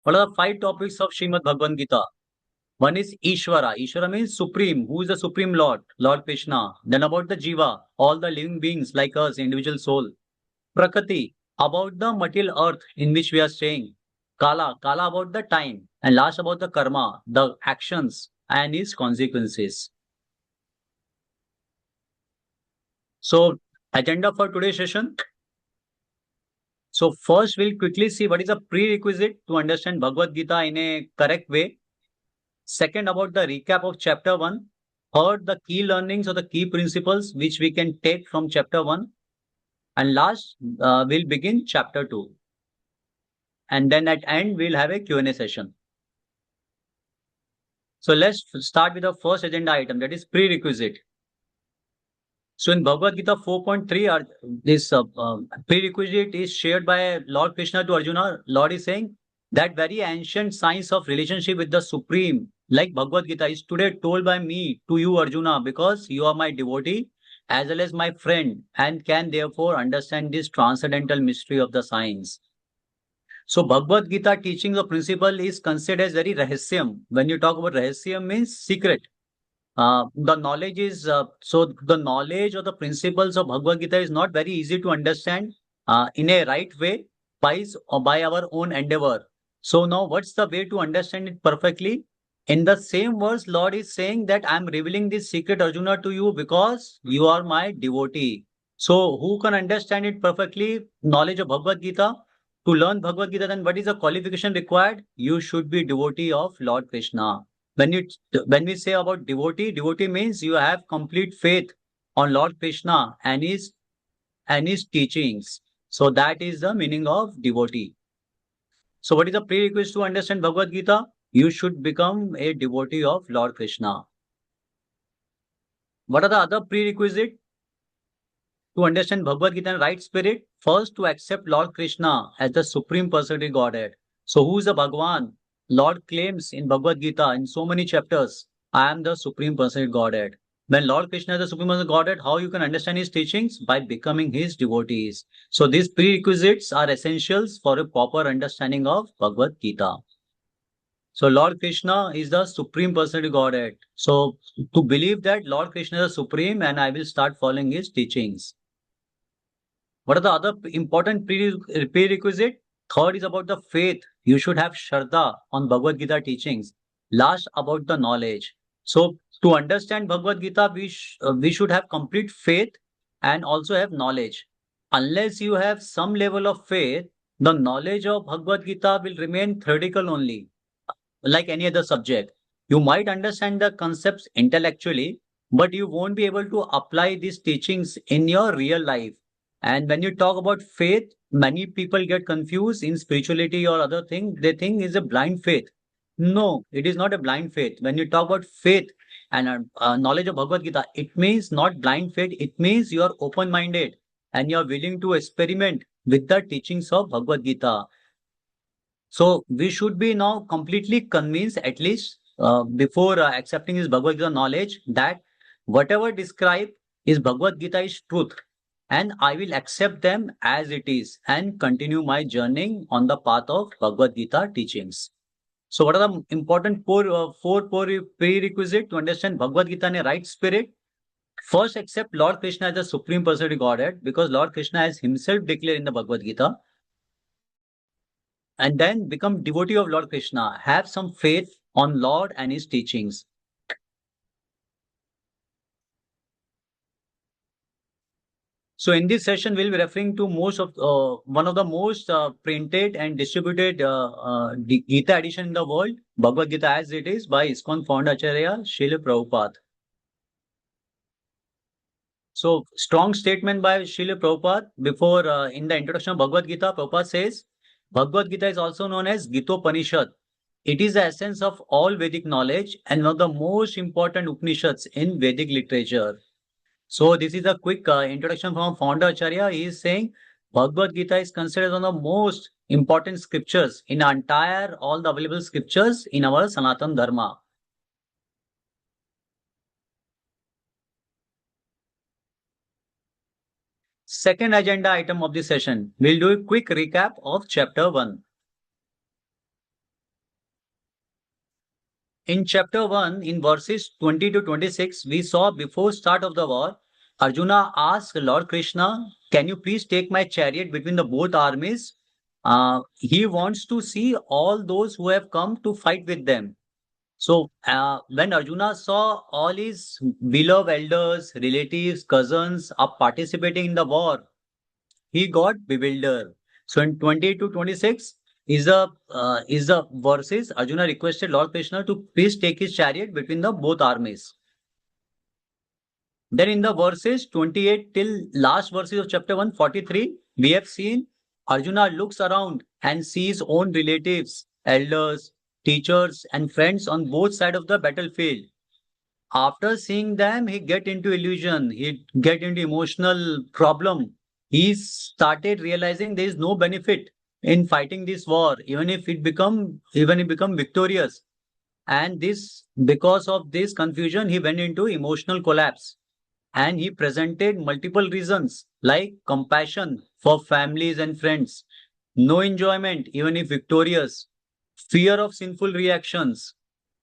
What are the five topics of Srimad Bhagavad Gita? One is Ishvara. Ishvara means supreme. Who is the supreme Lord? Lord Krishna. Then about the Jiva, all the living beings like us, individual soul. Prakriti, about the material earth in which we are staying. Kala, Kala about the time. And last about the karma, the actions and its consequences. So, agenda for today's session. So, first we'll quickly see what is a prerequisite to understand Bhagavad Gita in a correct way. Second, about the recap of chapter 1. Third, the key learnings or the key principles which we can take from chapter 1. And last, we'll begin chapter 2. And then at end, we'll have a Q&A session. So let's start with the first agenda item, that is prerequisite. So in Bhagavad Gita 4.3, this prerequisite is shared by Lord Krishna to Arjuna. Lord is saying that very ancient science of relationship with the Supreme, like Bhagavad Gita, is today told by me to you, Arjuna, because you are my devotee as well as my friend and can therefore understand this transcendental mystery of the science. So Bhagavad Gita teaching the principle is considered as very rahasyam. When you talk about rahasyam means secret. The knowledge is so the knowledge or the principles of Bhagavad Gita is not very easy to understand in a right way by our own endeavor. So now what's the way to understand it perfectly? In the same verse, Lord is saying that I'm revealing this secret, Arjuna, to you because you are my devotee. So who can understand it perfectly? Knowledge of Bhagavad Gita. To learn Bhagavad Gita, then what is the qualification required? You should be devotee of Lord Krishna. When we say about devotee, devotee means you have complete faith on Lord Krishna and his teachings. So that is the meaning of devotee. So what is the prerequisite to understand Bhagavad Gita? You should become a devotee of Lord Krishna. What are the other prerequisites to understand Bhagavad Gita in right spirit? First, to accept Lord Krishna as the Supreme Personality Godhead. So who is the Bhagavan? Lord claims in Bhagavad Gita in so many chapters, I am the Supreme Personality Godhead. When Lord Krishna is the Supreme Personality Godhead, how you can understand his teachings? By becoming his devotees. So these prerequisites are essentials for a proper understanding of Bhagavad Gita. So Lord Krishna is the Supreme Personality Godhead. So to believe that Lord Krishna is the Supreme and I will start following his teachings. What are the other important prerequisite? Third is about the faith. You should have Shraddha on Bhagavad Gita teachings. Last, about the knowledge. So to understand Bhagavad Gita, we should have complete faith and also have knowledge. Unless you have some level of faith, the knowledge of Bhagavad Gita will remain theoretical only, like any other subject. You might understand the concepts intellectually, but you won't be able to apply these teachings in your real life. And when you talk about faith, many people get confused in spirituality or other thing. They think it's a blind faith. No, it is not a blind faith. When you talk about faith and knowledge of Bhagavad Gita, it means not blind faith. It means you are open-minded and you are willing to experiment with the teachings of Bhagavad Gita. So we should be now completely convinced, at least before accepting his Bhagavad Gita knowledge, that whatever described is Bhagavad Gita is truth, and I will accept them as it is and continue my journey on the path of Bhagavad Gita teachings. So, what are the important four prerequisites to understand Bhagavad Gita in a right spirit? First, accept Lord Krishna as the Supreme Personality Godhead, because Lord Krishna has himself declared in the Bhagavad Gita, and then become devotee of Lord Krishna. Have some faith on Lord and his teachings. So in this session, we'll be referring to one of the most printed and distributed Gita edition in the world, Bhagavad Gita as it is, by ISKCON founder Acharya Srila Prabhupada. So strong statement by Srila Prabhupada before in the introduction of Bhagavad Gita, Prabhupada says, Bhagavad Gita is also known as Gitopanishad. It is the essence of all Vedic knowledge and one of the most important Upanishads in Vedic literature. So this is a quick introduction from founder Acharya. He is saying Bhagavad Gita is considered one of the most important scriptures in entire all the available scriptures in our Sanatana Dharma. Second agenda item of this session, we'll do a quick recap of chapter 1. In chapter 1, in verses 20 to 26, we saw before start of the war, Arjuna asked Lord Krishna, can you please take my chariot between the both armies? He wants to see all those who have come to fight with them. So when Arjuna saw all his beloved elders, relatives, cousins are participating in the war, he got bewildered. So in 20 to 26 is the verses Arjuna requested Lord Krishna to please take his chariot between the both armies. Then in the verses 28 till last verses of chapter 143, we have seen Arjuna looks around and sees own relatives, elders, teachers, and friends on both sides of the battlefield. After seeing them, he get into illusion, he get into emotional problem. He started realizing there is no benefit in fighting this war, even if become victorious. And this, because of this confusion, he went into emotional collapse. And he presented multiple reasons like compassion for families and friends, no enjoyment even if victorious, fear of sinful reactions,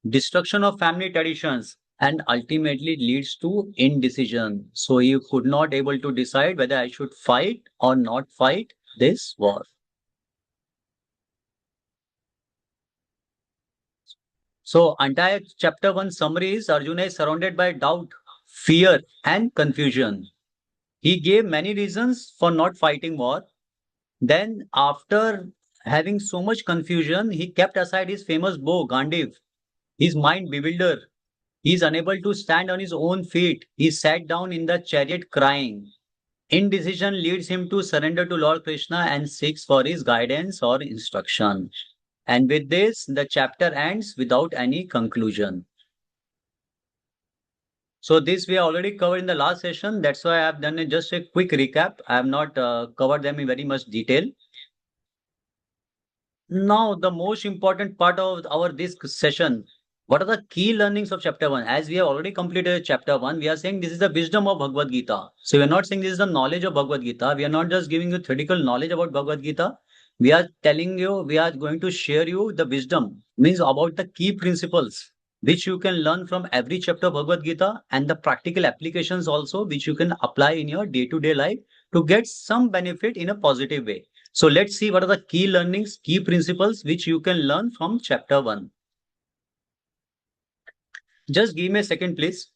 destruction of family traditions, and ultimately leads to indecision. So he could not able to decide whether I should fight or not fight this war. So entire chapter 1 summary is Arjuna is surrounded by doubt, fear, and confusion. He gave many reasons for not fighting war. Then, after having so much confusion, he kept aside his famous bow, Gandiv. His mind bewildered. He is unable to stand on his own feet. He sat down in the chariot crying. Indecision leads him to surrender to Lord Krishna and seeks for his guidance or instruction. And with this, the chapter ends without any conclusion. So this we have already covered in the last session. That's why I have done just a quick recap. I have not covered them in very much detail. Now, the most important part of our this session, what are the key learnings of chapter 1? As we have already completed chapter 1, we are saying this is the wisdom of Bhagavad Gita. So we are not saying this is the knowledge of Bhagavad Gita. We are not just giving you theoretical knowledge about Bhagavad Gita. We are telling you, we are going to share you the wisdom, means about the key principles which you can learn from every chapter of Bhagavad Gita, and the practical applications also which you can apply in your day-to-day life to get some benefit in a positive way. So let's see what are the key learnings, key principles which you can learn from chapter 1. Just give me a second, please.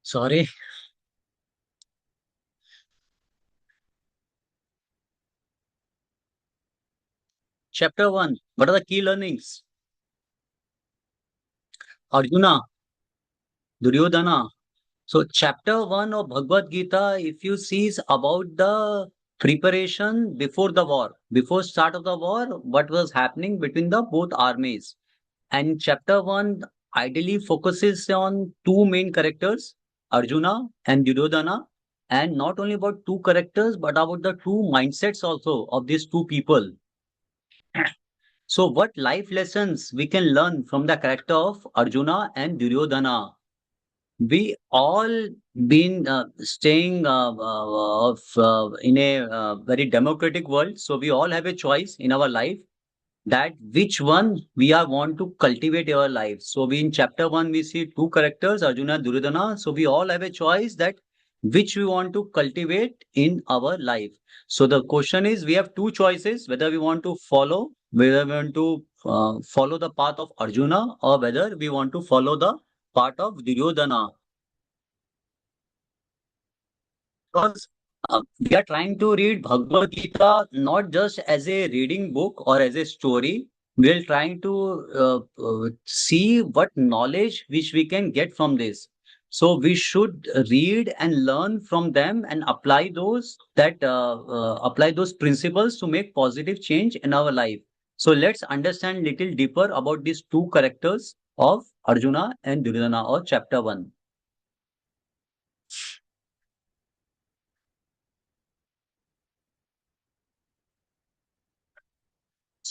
Sorry. Chapter 1. What are the key learnings? Arjuna, Duryodhana. So chapter 1 of Bhagavad Gita, if you see, is about the preparation before the war. Before start of the war, what was happening between the both armies. And chapter 1 ideally focuses on two main characters, Arjuna and Duryodhana, and not only about two characters, but about the two mindsets also of these two people. So, what life lessons we can learn from the character of Arjuna and Duryodhana? We all been staying in a very democratic world, so we all have a choice in our life that which one we are want to cultivate our life. So we in chapter 1 we see two characters, Arjuna and Duryodhana. So we all have a choice that which we want to cultivate in our life. So the question is, we have two choices, whether we want to follow the path of Arjuna, or whether we want to follow the path of Duryodhana. Because we are trying to read Bhagavad Gita not just as a reading book or as a story. We are trying to see what knowledge which we can get from this. So we should read and learn from them and apply those principles to make positive change in our life. So let's understand little deeper about these two characters of Arjuna and Duryodhana, or chapter 1.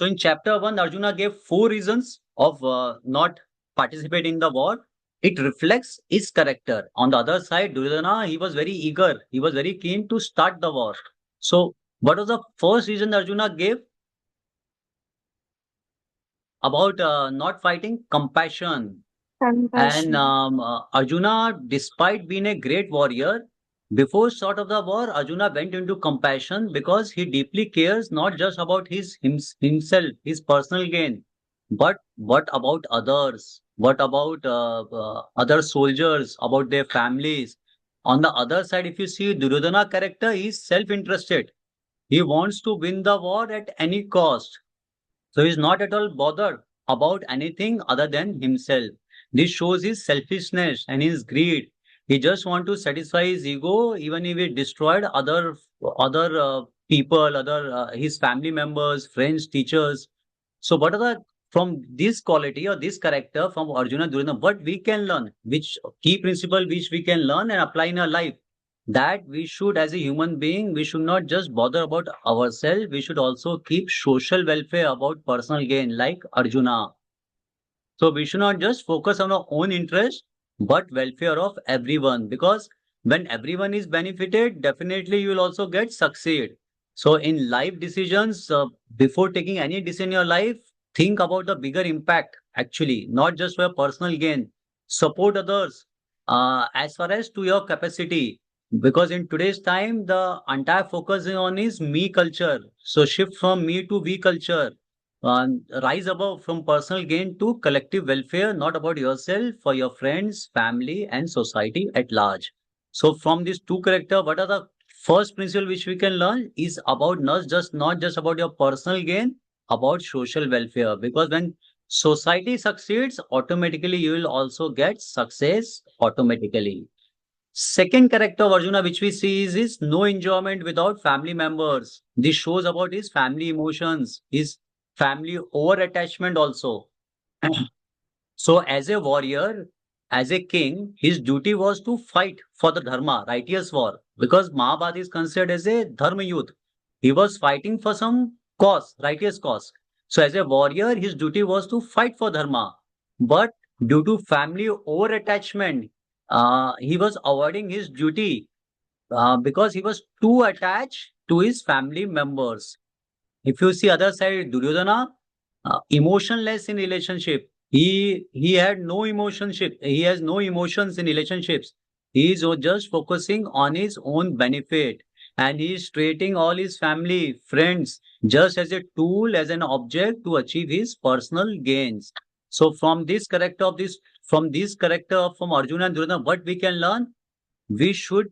So in chapter 1, Arjuna gave 4 reasons of not participating in the war. It reflects his character. On the other side, Duryodhana, he was very eager. He was very keen to start the war. So what was the first reason Arjuna gave about not fighting? Compassion. And Compassion. Arjuna, despite being a great warrior, before start of the war, Arjuna went into compassion because he deeply cares not just about himself, his personal gain, but what about others? What about other soldiers? About their families? On the other side, if you see Duryodhana character, he is self-interested. He wants to win the war at any cost. So he's not at all bothered about anything other than himself. This shows his selfishness and his greed. He just want to satisfy his ego, even if he destroyed other people, other his family members, friends, teachers. So what are the from this quality or this character from Arjuna Duryodhana, what we can learn, which key principle which we can learn and apply in our life? That we should, as a human being, we should not just bother about ourselves, we should also keep social welfare about personal gain, like Arjuna. So we should not just focus on our own interest, but welfare of everyone. Because when everyone is benefited, definitely you will also get succeed. So in life decisions, before taking any decision in your life, think about the bigger impact. Actually, not just for your personal gain. Support others as far as to your capacity. Because in today's time, the entire focus on is me culture. So shift from me to we culture, rise above from personal gain to collective welfare, not about yourself, for your friends, family, and society at large. So, from these two character, what are the first principle which we can learn is about not just about your personal gain, about social welfare. Because when society succeeds, automatically you will also get success automatically. Second character of Arjuna, which we see is no enjoyment without family members. This shows about his family emotions, his family over attachment also. So, as a warrior, as a king, his duty was to fight for the dharma, righteous war, because Mahabharata is considered as a dharma youth. He was fighting for some cause, righteous cause. So, as a warrior, his duty was to fight for dharma. But due to family over attachment, he was avoiding his duty because he was too attached to his family members. If you see other side, Duryodhana, emotionless in relationship. He had no emotionship. He has no emotions in relationships. He is just focusing on his own benefit, and he is treating all his family, friends, just as a tool, as an object to achieve his personal gains. So from this character from Arjuna and Duryodhana, what we can learn? we should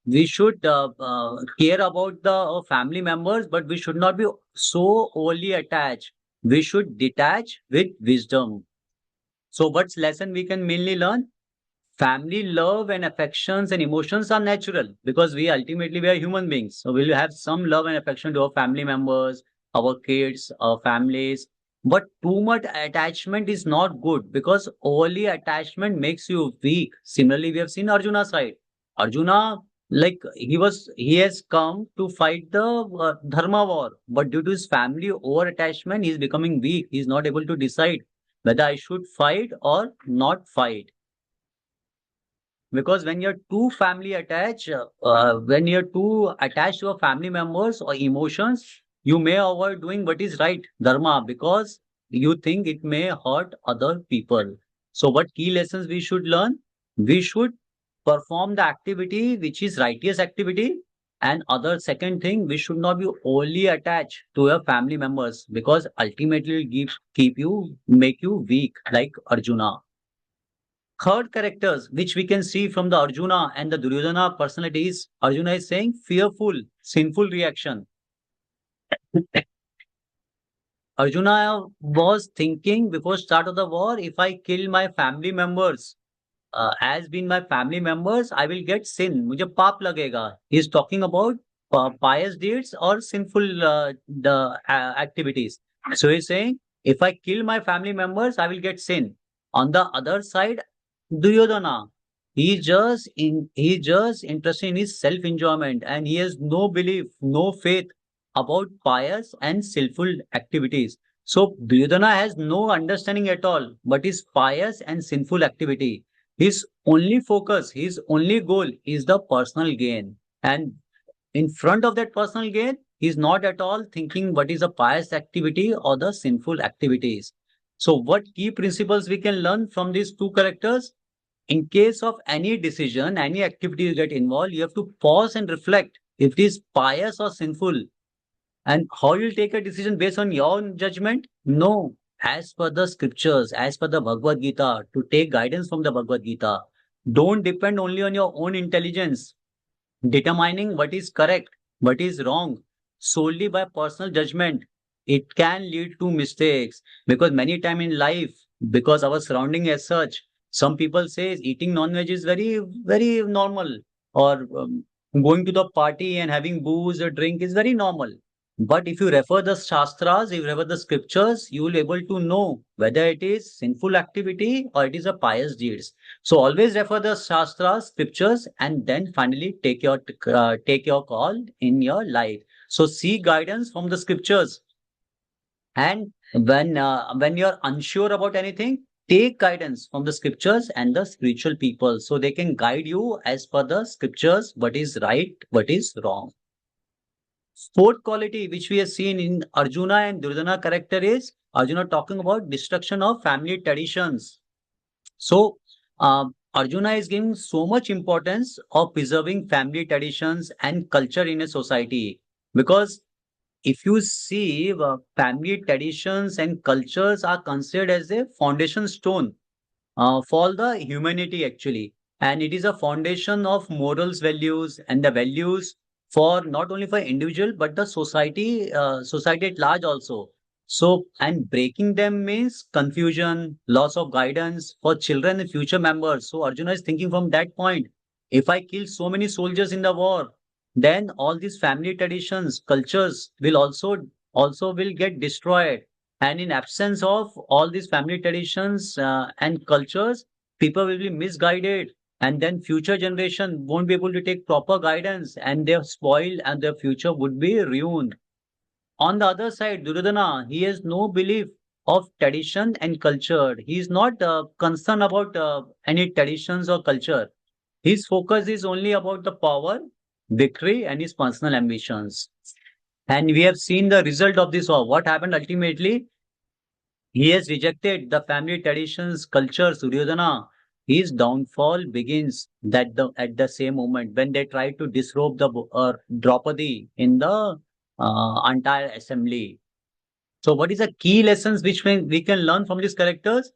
we should care about the family members, but we should not be so overly attached. We should detach with wisdom. So what's lesson we can mainly learn? Family love and affections and emotions are natural because we are human beings, so we'll have some love and affection to our family members, our kids, our families. But too much attachment is not good because overly attachment makes you weak. Similarly, we have seen Arjuna's side. Arjuna, like he has come to fight the dharma war, but due to his family over attachment, he is becoming weak. He is not able to decide whether I should fight or not fight. Because when you're too family attached, when you're too attached to your family members or emotions, you may avoid doing what is right, dharma, because you think it may hurt other people. So what key lessons we should learn? We should perform the activity which is righteous activity. And other second thing, we should not be only attached to your family members because ultimately it keep you make you weak like Arjuna. Third characters, which we can see from the Arjuna and the Duryodhana personalities, Arjuna is saying fearful, sinful reaction. Arjuna was thinking before start of the war, if I kill my family members, as being my family members, I will get sin. मुझे पाप लगेगा. He is talking about pious deeds or sinful activities. So he's saying, if I kill my family members, I will get sin. On the other side, Duryodhana, he just interested in his self enjoyment, and he has no belief, no faith about pious and sinful activities. So Duryodhana has no understanding at all, but his pious and sinful activity. His only focus, his only goal is the personal gain. And in front of that personal gain, he's not at all thinking what is a pious activity or the sinful activities. So, what key principles we can learn from these two characters? In case of any decision, any activity you get involved, you have to pause and reflect if it is pious or sinful. And how you'll take a decision based on your own judgment? No. As per the scriptures, as per the Bhagavad Gita, to take guidance from the Bhagavad Gita. Don't depend only on your own intelligence. Determining what is correct, what is wrong, solely by personal judgment, it can lead to mistakes. Because many time in life, because our surrounding as such, some people say eating non-veg is very, very normal, or going to the party and having booze or drink is very normal. But if you refer the Shastras, if you refer the scriptures, you will be able to know whether it is sinful activity or it is a pious deeds. So always refer the Shastras, scriptures, and then finally take your call in your life. So seek guidance from the scriptures, and when you're unsure about anything, take guidance from the scriptures and the spiritual people, so they can guide you as per the scriptures, what is right, what is wrong. Fourth quality which we have seen in Arjuna and Duryodhana character is Arjuna talking about destruction of family traditions. So, Arjuna is giving so much importance of preserving family traditions and culture in a society, because if you see, family traditions and cultures are considered as a foundation stone for the humanity actually, and it is a foundation of morals, values, and the values for not only for individual but the society at large also. So, and breaking them means confusion, loss of guidance for children and future members. So Arjuna is thinking from that point, if I kill so many soldiers in the war, then all these family traditions, cultures will also will get destroyed, and in absence of all these family traditions and cultures, people will be misguided, and then future generation won't be able to take proper guidance, and they're spoiled and their future would be ruined. On the other side, Duryodhana, he has no belief of tradition and culture. He is not concerned about any traditions or culture. His focus is only about the power, victory, and his personal ambitions. And we have seen the result of this war. What happened ultimately? He has rejected the family traditions, culture, Suryodhana. His downfall begins at the same moment when they try to disrobe the Draupadi in the entire assembly. So, what is the key lessons which we can learn from these characters?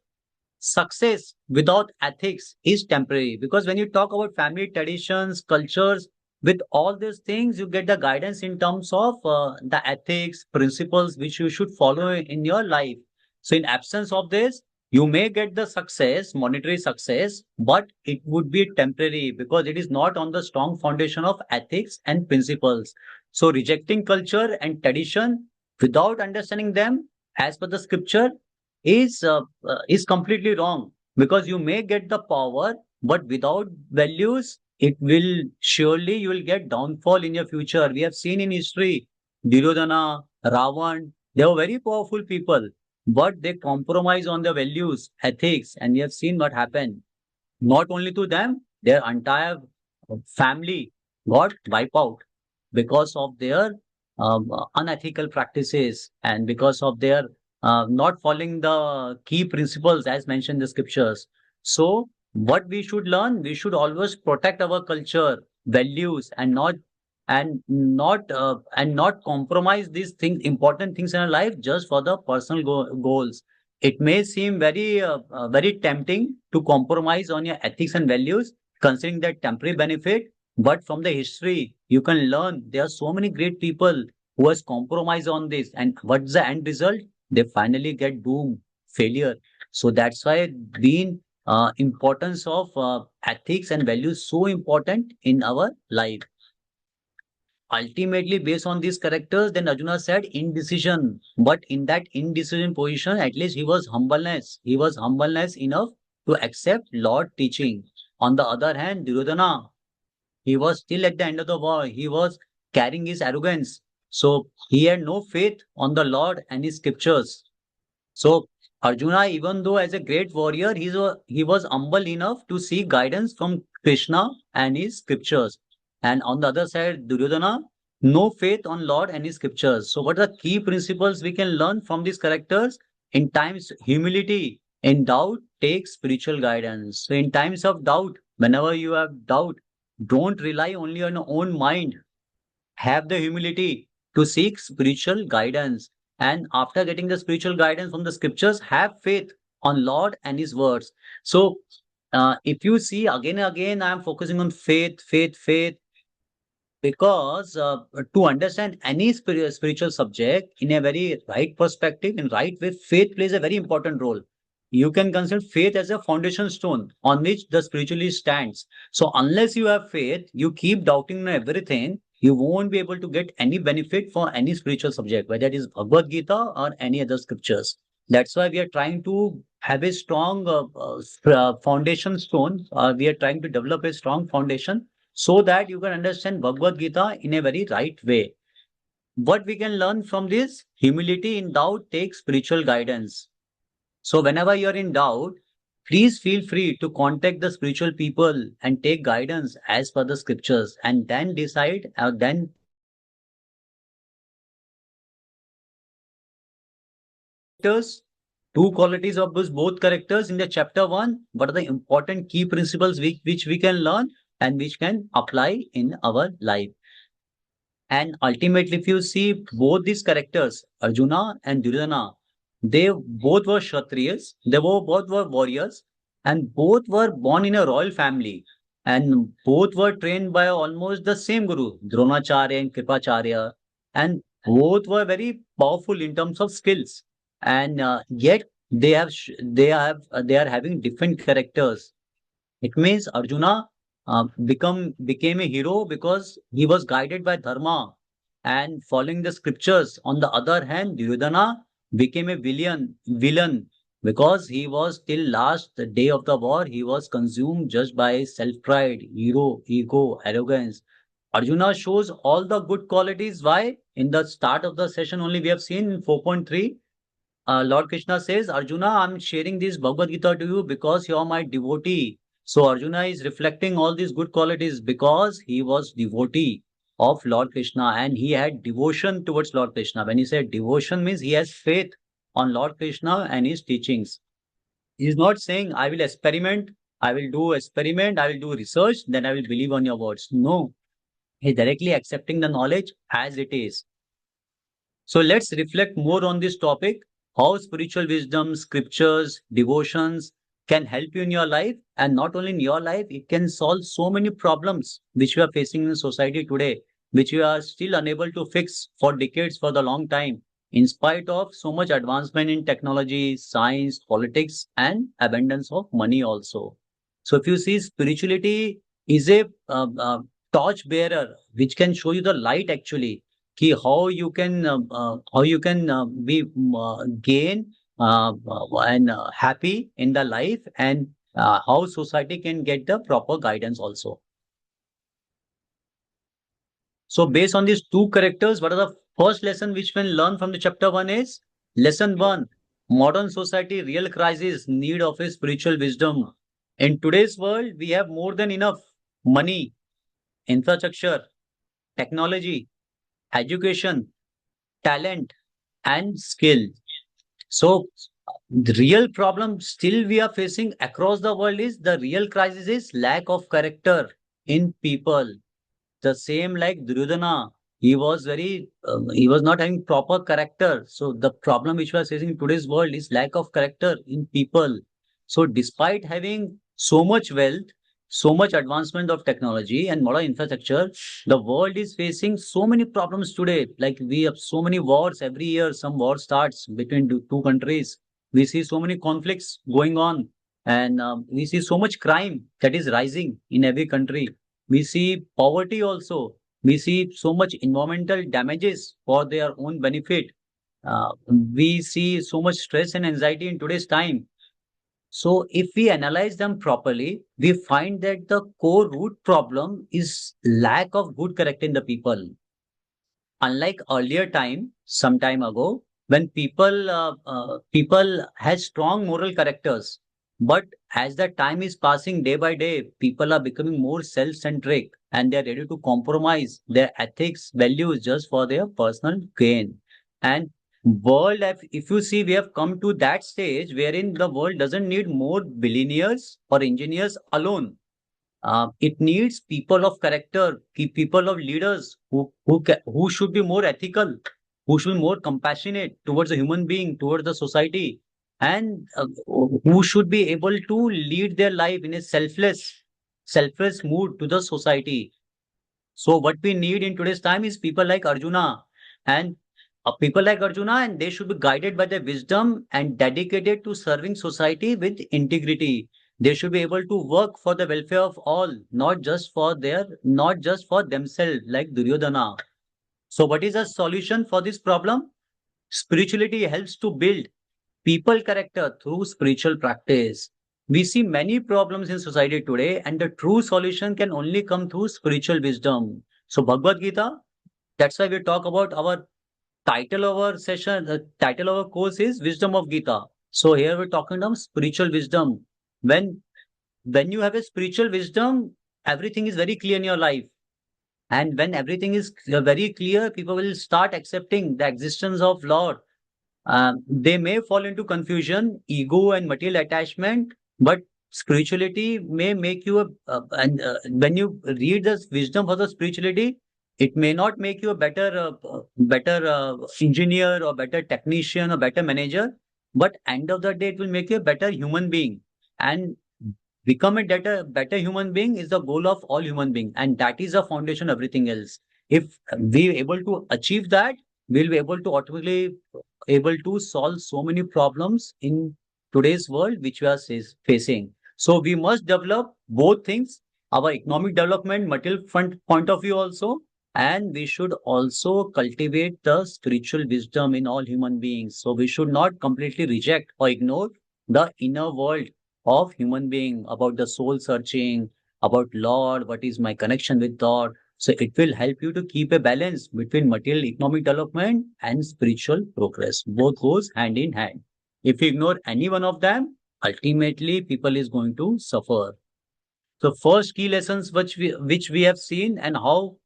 Success without ethics is temporary, because when you talk about family traditions, cultures, with all these things, you get the guidance in terms of the ethics, principles which you should follow in your life. So, in absence of this, you may get the success, monetary success, but it would be temporary because it is not on the strong foundation of ethics and principles. So, rejecting culture and tradition without understanding them as per the scripture is completely wrong, because you may get the power, but without values, it will surely you will get downfall in your future. We have seen in history, Duryodhana, Ravan, they were very powerful people, but they compromise on their values, ethics, and we have seen what happened. Not only to them, their entire family got wiped out because of their unethical practices, and because of their not following the key principles as mentioned in the scriptures. So, what we should learn, we should always protect our culture, values, and not compromise these things, important things in our life, just for the personal goals. It may seem very tempting to compromise on your ethics and values, considering that temporary benefit. But from the history, you can learn there are so many great people who has compromised on this, and what's the end result? They finally get doomed, failure. So that's why being importance of ethics and values so important in our life. Ultimately, based on these characters, then Arjuna said indecision. But in that indecision position, at least he was humbleness. He was humbleness enough to accept Lord teaching. On the other hand, Duryodhana, he was still at the end of the war. He was carrying his arrogance. So he had no faith on the Lord and his scriptures. So Arjuna, even though as a great warrior, he was humble enough to seek guidance from Krishna and his scriptures. And on the other side, Duryodhana, no faith on Lord and his scriptures. So what are the key principles we can learn from these characters? In times humility, in doubt, take spiritual guidance. So in times of doubt, whenever you have doubt, don't rely only on your own mind. Have the humility to seek spiritual guidance, and after getting the spiritual guidance from the scriptures, have faith on Lord and his words. So if you see, again and again I am focusing on faith, because to understand any spiritual subject in a very right perspective, in right way, faith plays a very important role. You can consider faith as a foundation stone on which the spirituality stands. So unless you have faith, you keep doubting on everything, you won't be able to get any benefit for any spiritual subject, whether it is Bhagavad Gita or any other scriptures. That's why we are trying to have a strong foundation stone. We are trying to develop a strong foundation so that you can understand Bhagavad Gita in a very right way. What we can learn from this? Humility in doubt takes spiritual guidance. So whenever you are in doubt, please feel free to contact the spiritual people and take guidance as per the scriptures, and then decide, then characters, two qualities of those both characters in the chapter 1. What are the important key principles which we can learn and which can apply in our life? And ultimately, if you see both these characters, Arjuna and Duryodhana, they both were Kshatriyas, both were warriors, and both were born in a royal family. And both were trained by almost the same guru, Dronacharya and Kripacharya. And both were very powerful in terms of skills. And yet they are having different characters. It means Arjuna became a hero because he was guided by dharma and following the scriptures. On the other hand, Duryodhana became a villain because he was till last day of the war. He was consumed just by self pride, ego, arrogance. Arjuna shows all the good qualities. Why? In the start of the session only we have seen in 4.3, Lord Krishna says, Arjuna, I'm sharing this Bhagavad Gita to you because you are my devotee. So Arjuna is reflecting all these good qualities because he was devotee of Lord Krishna and he had devotion towards Lord Krishna. When he said devotion means he has faith on Lord Krishna and his teachings. He is not saying, I will experiment, I will do experiment, I will do research, then I will believe on your words. No, he directly accepting the knowledge as it is. So let's reflect more on this topic, how spiritual wisdom, scriptures, devotions can help you in your life. And not only in your life, it can solve so many problems which we are facing in society today, which we are still unable to fix for decades, for the long time, in spite of so much advancement in technology, science, politics, and abundance of money also. So if you see, spirituality is a torch bearer which can show you the light actually, कि how you can be gain and happy in the life, and how society can get the proper guidance also. So based on these two characters, what are the first lesson which we can learn from the chapter 1 is lesson 1, modern society real crisis need of a spiritual wisdom. In today's world we have more than enough money, infrastructure, technology, education, talent, and skill. So the real problem still we are facing across the world is the real crisis is lack of character in people. The same like Duryodhana, he was not having proper character. So the problem which we are facing in today's world is lack of character in people. So despite having so much wealth, so much advancement of technology and modern infrastructure, the world is facing so many problems today. Like we have so many wars every year. Some war starts between two countries. We see so many conflicts going on, and we see so much crime that is rising in every country. We see poverty also. We see so much environmental damages for their own benefit. We see so much stress and anxiety in today's time. So if we analyze them properly, we find that the core root problem is lack of good character in the people. Unlike earlier time, some time ago, when people has strong moral characters, but as the time is passing day by day, people are becoming more self-centric and they are ready to compromise their ethics, values just for their personal gain. And if you see, we have come to that stage wherein the world doesn't need more billionaires or engineers alone. It needs people of character, people of leaders who should be more ethical, who should be more compassionate towards a human being, towards the society, and who should be able to lead their life in a selfless mood to the society. So what we need in today's time is people like Arjuna, and and they should be guided by their wisdom and dedicated to serving society with integrity. They should be able to work for the welfare of all, not just for themselves, like Duryodhana. So what is the solution for this problem? Spirituality helps to build people character through spiritual practice. We see many problems in society today, and the true solution can only come through spiritual wisdom. So, Bhagavad Gita, that's why we talk about our title of our session, the title of our course is Wisdom of Gita. So, here we're talking about spiritual wisdom. When, when you have a spiritual wisdom, everything is very clear in your life. And when everything is very clear, people will start accepting the existence of Lord. They may fall into confusion, ego, and material attachment, but spirituality may make you when you read the wisdom for the spirituality, it may not make you a better engineer or better technician or better manager, but end of the day, it will make you a better human being. And become a better human being is the goal of all human beings, and that is the foundation of everything else. If we are able to achieve that, we'll be able to automatically able to solve so many problems in today's world which we are facing. So we must develop both things, our economic development, material front point of view also, and we should also cultivate the spiritual wisdom in all human beings. So we should not completely reject or ignore the inner world of human being, about the soul searching, about Lord, what is my connection with God. So it will help you to keep a balance between material economic development and spiritual progress. Both goes hand in hand. If you ignore any one of them, ultimately people is going to suffer. So first key lessons which we have seen, and how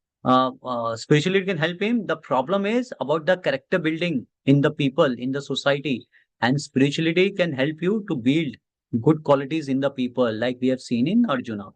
spirituality can help him. The problem is about the character building in the people, in the society, and spirituality can help you to build good qualities in the people, like we have seen in Arjuna.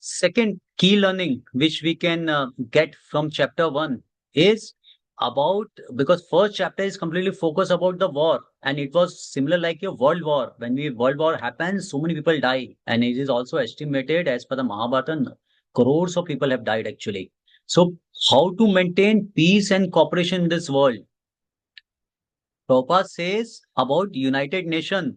Second key learning which we can get from chapter 1 is about, because first chapter is completely focused about the war, and it was similar like a world war. When we world war happens, so many people die, and it is also estimated as per the Mahabharata, crores of people have died actually. So how to maintain peace and cooperation in this world? Prabhupada says about United Nations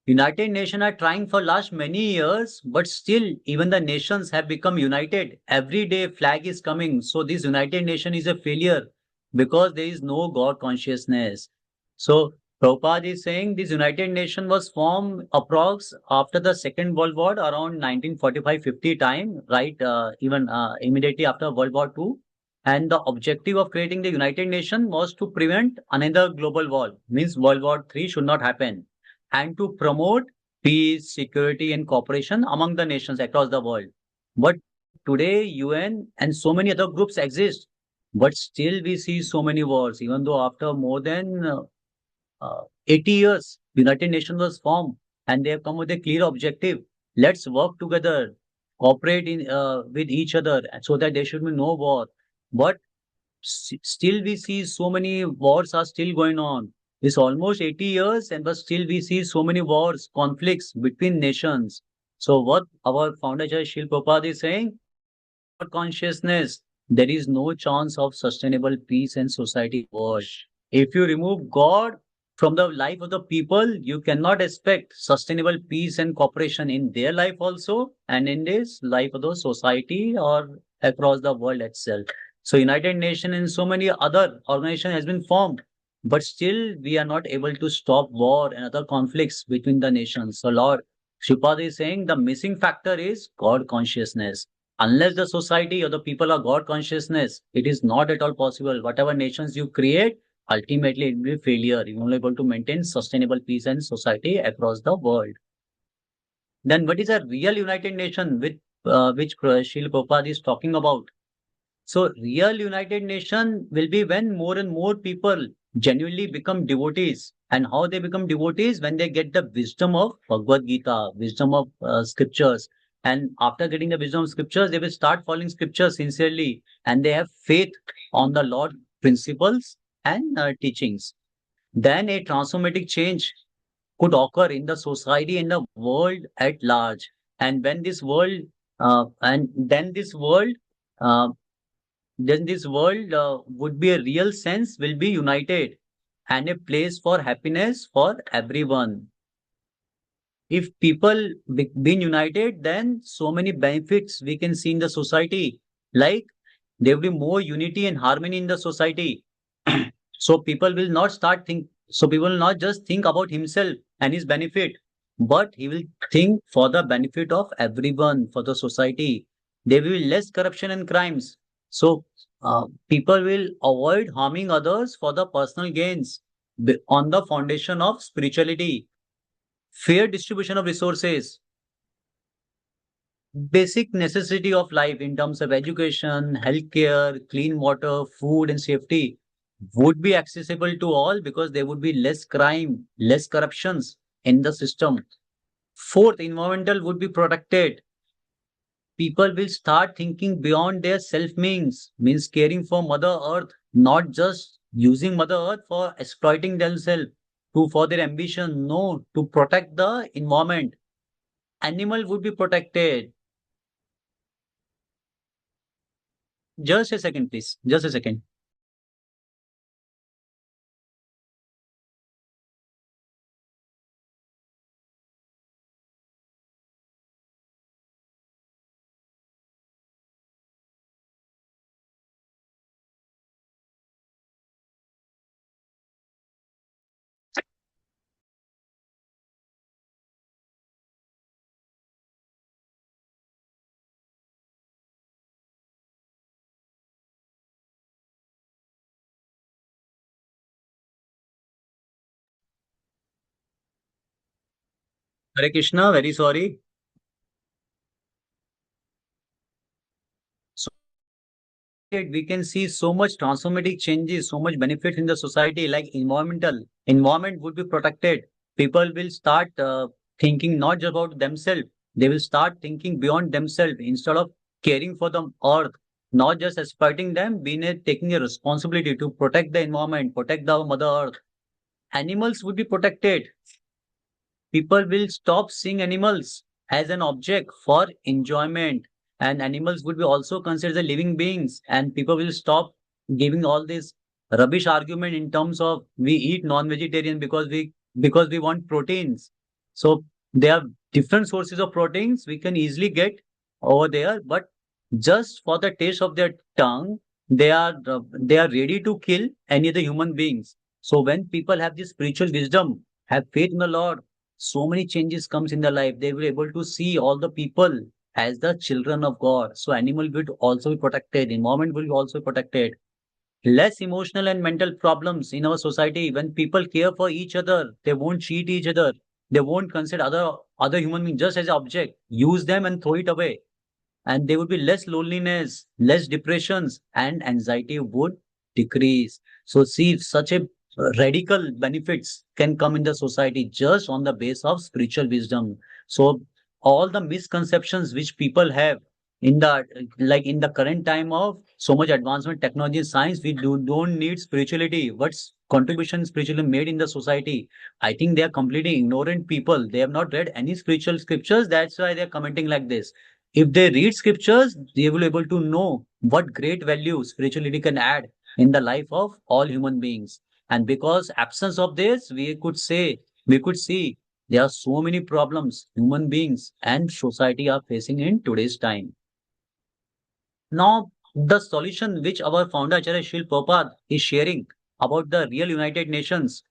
are trying for last many years, but still even the nations have become united. Every day flag is coming. So this United Nation is a failure because there is no God consciousness. So Prabhupada is saying this United Nation was formed approx after the Second World War around 1945-50 time, right? Even immediately after World War II. And the objective of creating the United Nation was to prevent another global war, means World War III should not happen, and to promote peace, security, and cooperation among the nations across the world. But today, UN and so many other groups exist, but still we see so many wars, even though after more than 80 years, United Nations was formed and they have come with a clear objective. Let's work together, cooperate with each other so that there should be no war. But still we see so many wars are still going on. It's almost 80 years, and but still we see so many wars, conflicts between nations. So what our founder Jai Shil Prabhupada is saying, consciousness, there is no chance of sustainable peace and society world. If you remove God from the life of the people, you cannot expect sustainable peace and cooperation in their life also, and in this life of the society or across the world itself. So United Nations and so many other organizations has been formed, but still we are not able to stop war and other conflicts between the nations. So Lord Sripad is saying the missing factor is God consciousness. Unless the society or the people are God consciousness, it is not at all possible. Whatever nations you create, ultimately it will be failure. You will not able to maintain sustainable peace and society across the world. Then what is a real United Nation with which Srila Prabhupada is talking about? So real United Nation will be when more and more people genuinely become devotees. And how they become devotees? When they get the wisdom of Bhagavad Gita, wisdom of scriptures. And after getting the wisdom of scriptures, they will start following scriptures sincerely. And they have faith on the Lord principles and teachings. Then a transformative change could occur in the society and the world at large. And when this world, and uh, then this world would be a real sense will be united and a place for happiness for everyone. If people being united, then so many benefits we can see in the society, like there will be more unity and harmony in the society. So people will not start think so people will not just think about himself and his benefit, but he will think for the benefit of everyone, for the society. There will be less corruption and crimes. So people will avoid harming others for the personal gains on the foundation of spirituality. Fair distribution of resources, basic necessity of life in terms of education, healthcare, clean water, food, and safety would be accessible to all because there would be less crime, less corruptions in the system. Fourth, environmental would be protected. People will start thinking beyond their self means caring for Mother Earth, not just using Mother Earth for exploiting themselves to for their ambition. No, to protect the environment. Animal would be protected. Just a second, please. Just a second. Hare Krishna, very sorry. So we can see so much transformative changes, so much benefits in the society, like environment would be protected. People will start thinking not just about themselves. They will start thinking beyond themselves instead of caring for the earth, not just exploiting them, taking a responsibility to protect the environment, protect the mother earth. Animals would be protected. People will stop seeing animals as an object for enjoyment, and animals would be also considered the living beings, and people will stop giving all this rubbish argument in terms of we eat non-vegetarian because we want proteins. So there are different sources of proteins we can easily get over there, but just for the taste of their tongue, they are ready to kill any other human beings. So when people have this spiritual wisdom, have faith in the Lord, so many changes comes in their life. They will able to see all the people as the children of God. So animal will also be protected, environment will also be protected. Less emotional and mental problems in our society. When people care for each other, they won't cheat each other. They won't consider other human beings just as an object. Use them and throw it away. And there would be less loneliness, less depressions, and anxiety would decrease. So see, such a radical benefits can come in the society just on the base of spiritual wisdom. So all the misconceptions which people have in the like in the current time of so much advancement technology and science, we don't need spirituality. What's contribution spiritually made in the society? I think they are completely ignorant people. They have not read any spiritual scriptures. That's why they're commenting like this. If they read scriptures, they will be able to know what great value spirituality can add in the life of all human beings. And because absence of this, we could see there are so many problems human beings and society are facing in today's time. Now, the solution which our founder Acharya Shil Prabhupada is sharing about the real United Nations,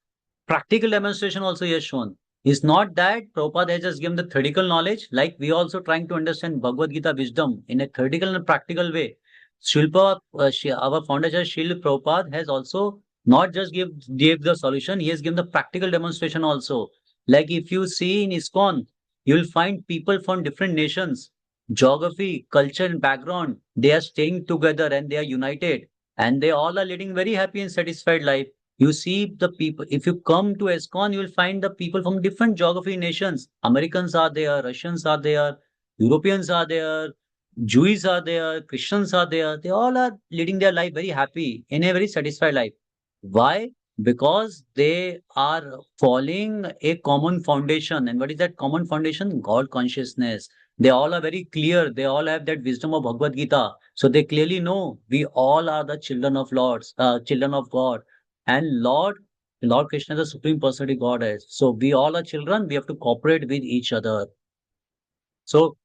practical demonstration also he has shown. It's not that Prabhupada has just given the theoretical knowledge, like we also trying to understand Bhagavad Gita wisdom in a theoretical and practical way. Shilpa, our founder Srila Prabhupada has also not just gave the solution, he has given the practical demonstration also. Like if you see in ISKCON, you will find people from different nations, geography, culture, and background. They are staying together and they are united, and they all are leading very happy and satisfied life. You see the people, if you come to ESCON, you will find the people from different geography nations. Americans are there, Russians are there, Europeans are there, Jews are there, Christians are there. They all are leading their life very happy in a very satisfied life. Why? Because they are following a common foundation. And what is that common foundation? God consciousness. They all are very clear. They all have that wisdom of Bhagavad Gita. So they clearly know we all are the children of children of God. And Lord Krishna is the Supreme Personality Godhead. So we all are children. We have to cooperate with each other. So,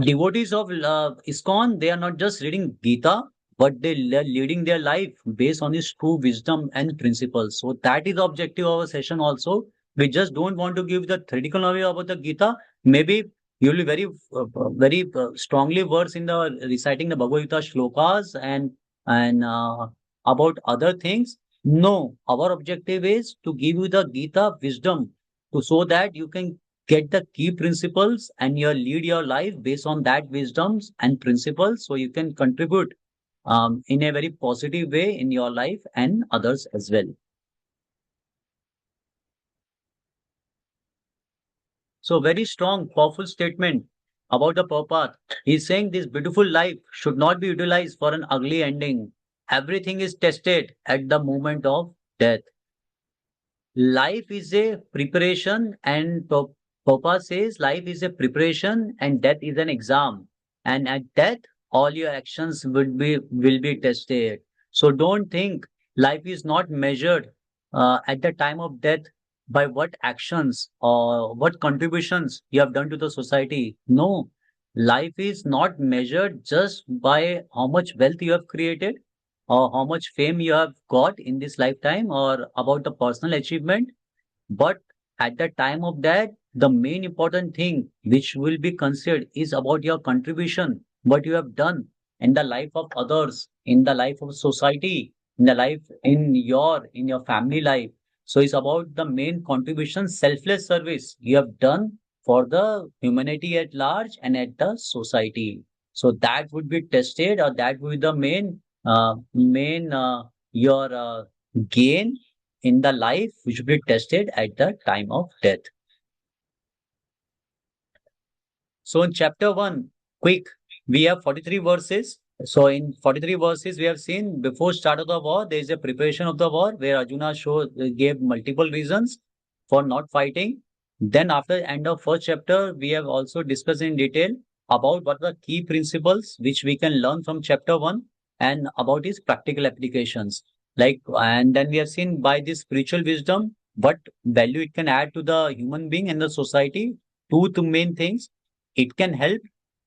devotees of ISKCON, they are not just reading Gita, but are leading their life based on his true wisdom and principles. So that is the objective of our session also. We just don't want to give the theoretical knowledge about the Gita. Maybe you will be very strongly versed in the reciting the Bhagavad Gita shlokas and about other things. No, our objective is to give you the Gita wisdom to so that you can get the key principles and you lead your life based on that wisdoms and principles, so you can contribute in a very positive way in your life and others as well. So very strong powerful statement about the Prabhupada. He's saying this beautiful life should not be utilized for an ugly ending. Everything is tested at the moment of death. Life is a preparation, and Papa says life is a preparation and death is an exam. And at death, all your actions will be tested. So don't think life is not measured at the time of death by what actions or what contributions you have done to the society. No, life is not measured just by how much wealth you have created or how much fame you have got in this lifetime or about the personal achievement. But at the time of that, the main important thing which will be considered is about your contribution, what you have done in the life of others, in the life of society, in the life in your family life. So it's about the main contribution, selfless service you have done for the humanity at large and at the society. So that would be tested, or that would be the main your gain in the life which will be tested at the time of death. So in chapter 1, quick, we have 43 verses. So in 43 verses, we have seen before start of the war, there is a preparation of the war where Arjuna gave multiple reasons for not fighting. Then after the end of first chapter, we have also discussed in detail about what are the key principles which we can learn from chapter 1 and about its practical applications. And then we have seen by this spiritual wisdom, what value it can add to the human being and the society. Two main things. It can help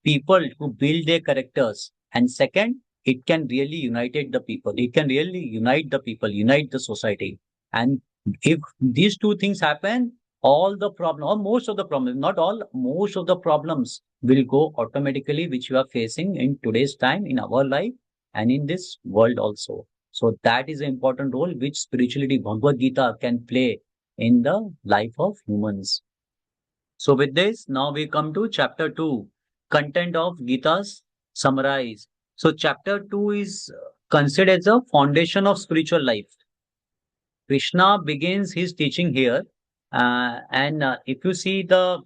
people to build their characters. And second, it can really unite the people. It can really unite the people, unite the society. And if these two things happen, all the problem, or most of the problems, not all, most of the problems will go automatically, which you are facing in today's time, in our life, and in this world also. So that is an important role which spirituality, Bhagavad Gita, can play in the life of humans. So with this, now we come to chapter 2, content of Gita's summarize. So chapter 2 is considered as a foundation of spiritual life. Krishna begins his teaching here. And if you see the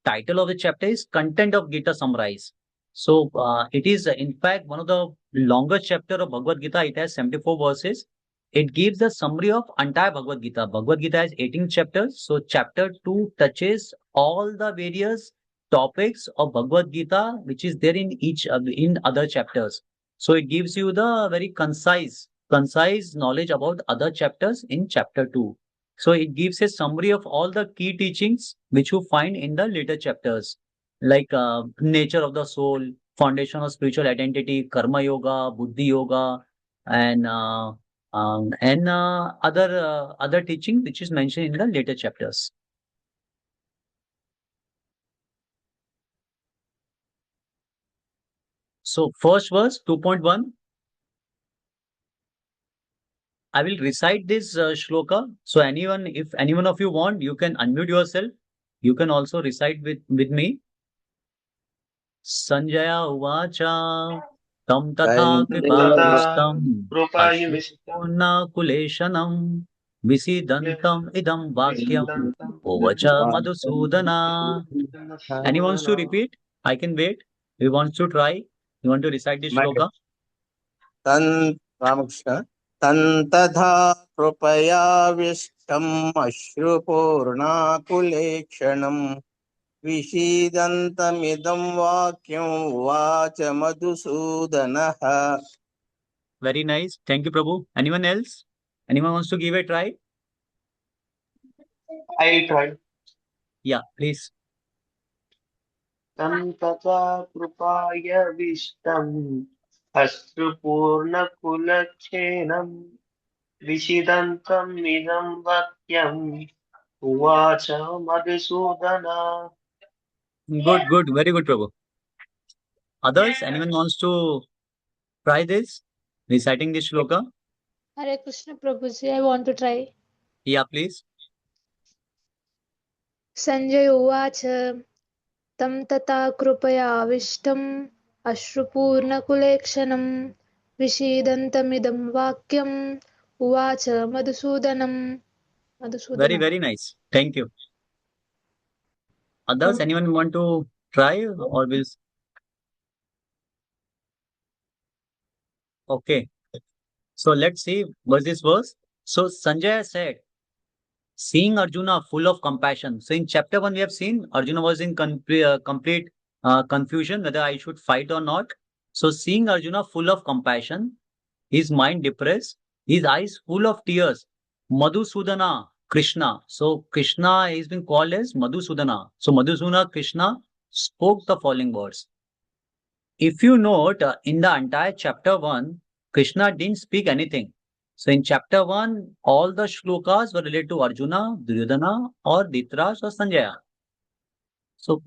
title of the chapter is content of Gita summarize. So it is in fact one of the longest chapter of Bhagavad Gita. It has 74 verses. It gives a summary of entire Bhagavad Gita. Bhagavad Gita has 18 chapters. So chapter 2 touches all the various topics of Bhagavad Gita, which is there in in other chapters. So it gives you the very concise knowledge about other chapters in chapter 2. So it gives a summary of all the key teachings which you find in the later chapters, like nature of the soul, foundation of spiritual identity, karma yoga, buddhi yoga, and and other teaching which is mentioned in the later chapters. So first verse 2.1. I will recite this shloka. So if anyone of you want, you can unmute yourself. You can also recite with me. Sanjaya uvacha tam tatha kripavistam ashurnakulesanam visidantam idam vakyam uvacha madhusudana. Anyone wants to repeat? I can wait. We want to try. You want to recite this shloka? Ramakrishna तन्तथा कृपयाविष्टम् अश्रुपूर्णाकुलेक्षणम् विषीदन्तमिदं वाक्यम् उवाच मधुसूदनः. Very nice. Thank you, Prabhu. Anyone else? Anyone wants to give a try? I tried. Yeah, please. तं तथा कृपाय विष्टम् अश्रुपूर्णकुलक्षेणम् विषिदन्तम् इदं वाक्यम् उवाच Madhusudan. Good, good. Very good, Prabhu. Others? Anyone wants to try this? Reciting this shloka? Hare Krishna Prabhuji, I want to try. Yeah, please. Sanjay Uvacha Tam Tata Krupaya Ashruपूर्णकुलेक्षणम् Vishidantamidam Vakyam Uvacha Madhusudanam. Very, very nice. Thank you. Others? Anyone want to try or will? Okay. So let's see what's this verse. So Sanjaya said, seeing Arjuna full of compassion. So in chapter 1, we have seen Arjuna was in complete confusion whether I should fight or not. So seeing Arjuna full of compassion, his mind depressed, his eyes full of tears, Madhusudana, Krishna. So Krishna is being called as Madhusudana. So Madhusudana, Krishna spoke the following words. If you note in the entire chapter 1, Krishna didn't speak anything. So in chapter 1, all the shlokas were related to Arjuna, Duryodhana, or Dhritarashtra or Sanjaya. So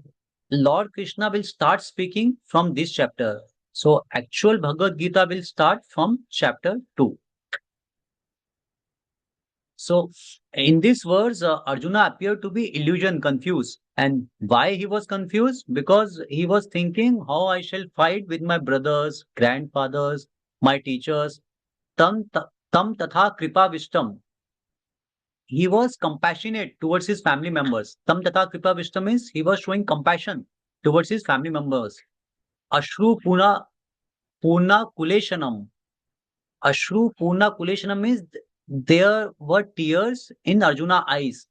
Lord Krishna will start speaking from this chapter. So actual Bhagavad Gita will start from chapter 2. So in this verse, Arjuna appeared to be illusion, confused. And why he was confused? Because he was thinking how I shall fight with my brothers, grandfathers, my teachers. Tam tatha kripa vishtam. He was compassionate towards his family members. Tam tatha kripa vishtam means he was showing compassion towards his family members. Ashru purna kuleshanam. Ashru purna kuleshanam means there were tears in Arjuna's eyes.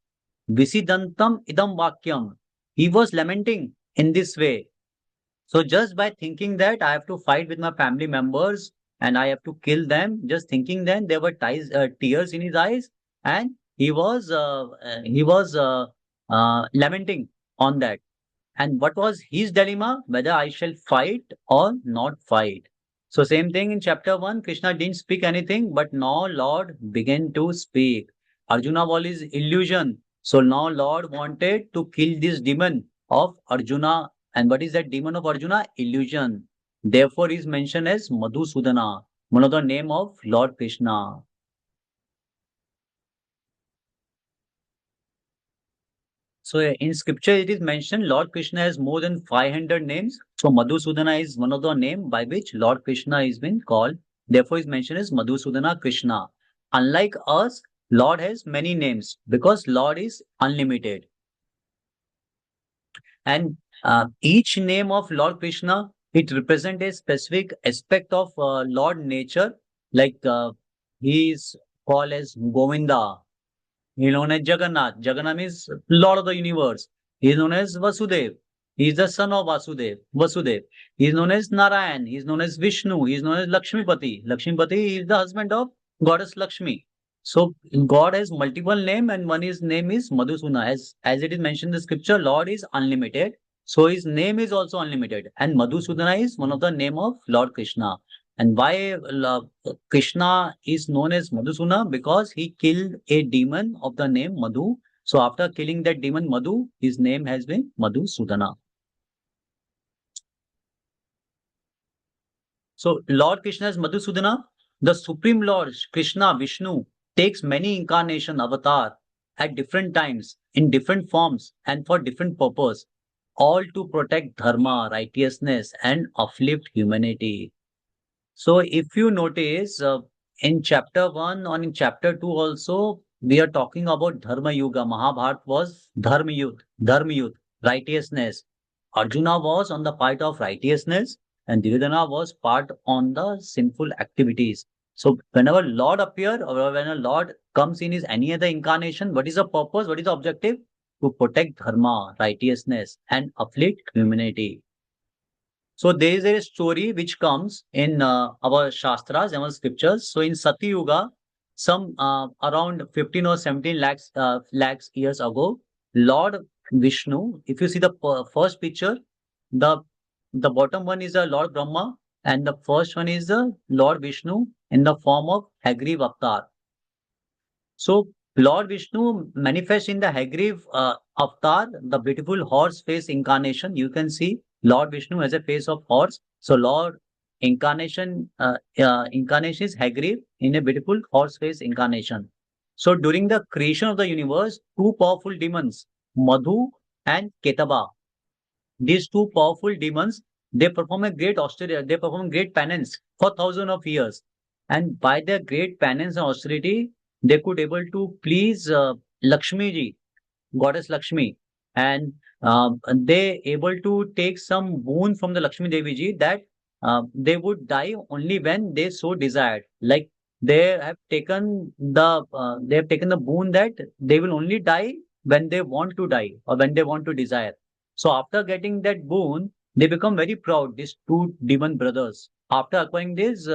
Visidantam idam vakyam. He was lamenting in this way. So just by thinking that I have to fight with my family members and I have to kill them, just thinking then there were tears in his eyes, and he was lamenting on that. And what was his dilemma? Whether I shall fight or not fight. So same thing in chapter 1, Krishna didn't speak anything, but now Lord began to speak. Arjuna was his illusion. So now Lord wanted to kill this demon of Arjuna. And what is that demon of Arjuna? Illusion. Therefore is mentioned as Madhusudana, one of the name of Lord Krishna. So in scripture, it is mentioned Lord Krishna has more than 500 names. So Madhusudana is one of the name by which Lord Krishna is been called. Therefore, is mentioned as Madhusudana Krishna. Unlike us, Lord has many names because Lord is unlimited. And each name of Lord Krishna, it represents a specific aspect of Lord nature. Like he is called as Govinda. He is known as Jagannath. Jagannath means Lord of the universe. He is known as Vasudev. He is the son of Vasudev. He is known as Narayan. He is known as Vishnu. He is known as Lakshmipati. Lakshmipati is the husband of goddess Lakshmi. So God has multiple name, and one is name is Madhusudana. As it is mentioned in the scripture, Lord is unlimited. So his name is also unlimited. And Madhusudana is one of the name of Lord Krishna. And why Krishna is known as Madhusudana? Because he killed a demon of the name Madhu. So after killing that demon Madhu, his name has been Madhusudana. So Lord Krishna is Madhusudana. The Supreme Lord Krishna, Vishnu, takes many incarnation avatar at different times, in different forms, and for different purpose, all to protect dharma, righteousness, and uplift humanity. So if you notice, in chapter 1 or in chapter 2 also, we are talking about Dharma Yuga. Mahabharata was Dharma Yuddha, righteousness. Arjuna was on the part of righteousness and Duryodhana was part on the sinful activities. So whenever Lord appear or when a Lord comes in his any other incarnation, what is the purpose? What is the objective? To protect dharma, righteousness, and uplift humanity. So there is a story which comes in our Shastras, our scriptures. So in Sati Yuga, some around 15 or 17 lakhs years ago, Lord Vishnu, if you see the first picture, the the bottom one is the Lord Brahma, and the first one is the Lord Vishnu in the form of Hagriv avatar. So Lord Vishnu manifests in the Hagriv avatar, the beautiful horse face incarnation. You can see Lord Vishnu has a face of horse. So Lord incarnation is Hagriv in a beautiful horse face incarnation. So during the creation of the universe, two powerful demons, Madhu and Ketaba, these two powerful demons, they perform a great austerity, they perform great penance for thousands of years. And by their great penance and austerity, they could able to please Lakshmi ji, goddess Lakshmi, and they able to take some boon from the Lakshmi Devi ji that they would die only when they so desired. Like they have taken the boon that they will only die when they want to die or when they want to desire. So after getting that boon, they become very proud. These two demon brothers, after acquiring this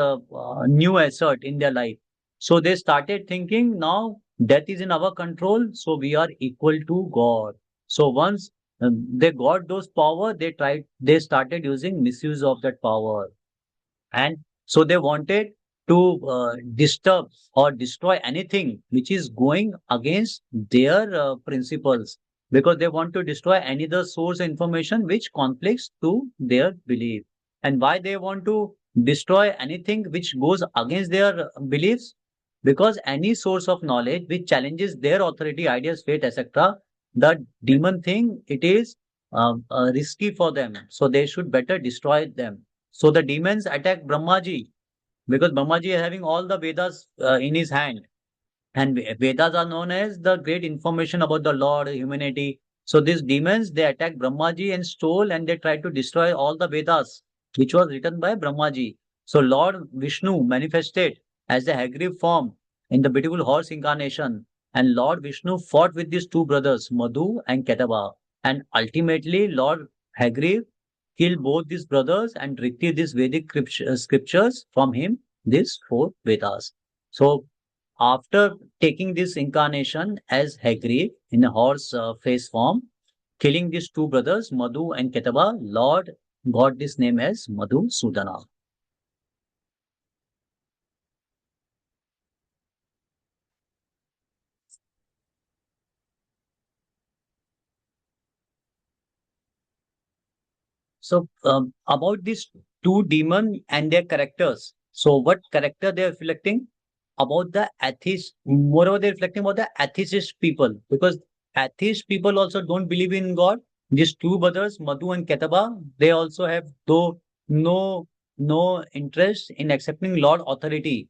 new asset in their life, so they started thinking now death is in our control, so we are equal to God. So once they got those power, they started using misuse of that power. And so they wanted to disturb or destroy anything which is going against their principles because they want to destroy any other source information which conflicts to their belief. And why they want to destroy anything which goes against their beliefs? Because any source of knowledge which challenges their authority, ideas, fate, etc., the demon thing, it is risky for them. So they should better destroy them. So the demons attack Brahmaji because Brahmaji is having all the Vedas in his hand. And Vedas are known as the great information about the Lord, humanity. So these demons, they attack Brahmaji and stole and they try to destroy all the Vedas, which was written by Brahmaji. So Lord Vishnu manifested as the Hagriv form in the beautiful horse incarnation. And Lord Vishnu fought with these two brothers, Madhu and Ketaba. And ultimately, Lord Hagriv killed both these brothers and retrieved these Vedic scriptures from him, these four Vedas. So after taking this incarnation as Hagrid in a horse face form, killing these two brothers, Madhu and Ketaba, Lord got this name as Madhu Sudana. So about these two demons and their characters. So what character they are reflecting? About the atheist, moreover they're reflecting about the atheist people because atheist people also don't believe in God. These two brothers, Madhu and Ketaba, they also have though no interest in accepting Lord authority.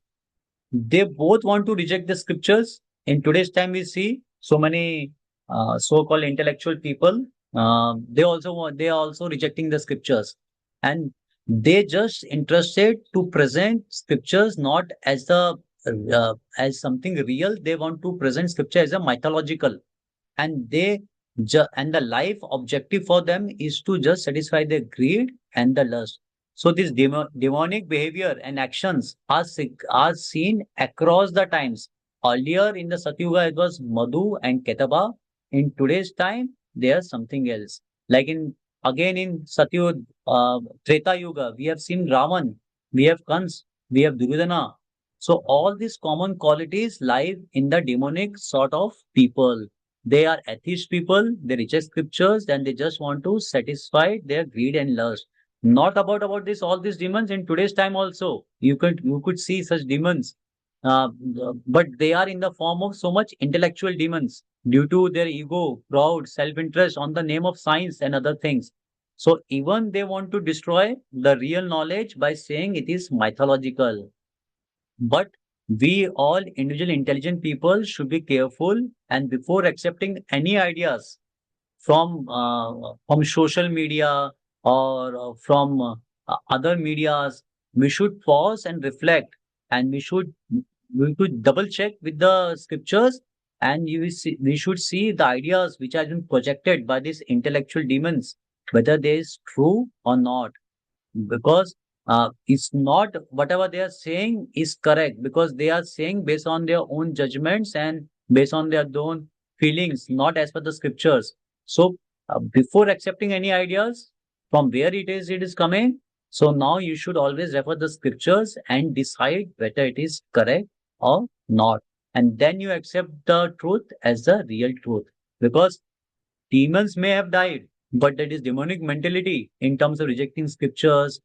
They both want to reject the scriptures. In today's time, we see so many so-called intellectual people. They are also rejecting the scriptures, and they just interested to present scriptures not as the as something real. They want to present scripture as a mythological, and and the life objective for them is to just satisfy their greed and the lust. So this demonic behavior and actions are seen across the times. Earlier in the Satyuga it was Madhu and Ketaba. In today's time they are something else. Like in again in Treta Yuga we have seen Ravan. we have Kans, we have Duryodhana. So all these common qualities lie in the demonic sort of people. They are atheist people, they reject scriptures, and they just want to satisfy their greed and lust. Not about this all these demons in today's time also. You could see such demons, uh, but they are in the form of so much intellectual demons due to their ego, proud, self-interest on the name of science and other things. So even they want to destroy the real knowledge by saying it is mythological. But we all individual intelligent people should be careful, and before accepting any ideas from social media or from other medias, we should pause and reflect, and we should double check with the scriptures, and we should see the ideas which have been projected by these intellectual demons, whether they is true or not, because it's not whatever they are saying is correct, because they are saying based on their own judgments and based on their own feelings, not as per the scriptures. So before accepting any ideas from where it is coming, so now you should always refer the scriptures and decide whether it is correct or not, and then you accept the truth as the real truth, because demons may have died, but that is demonic mentality in terms of rejecting scriptures,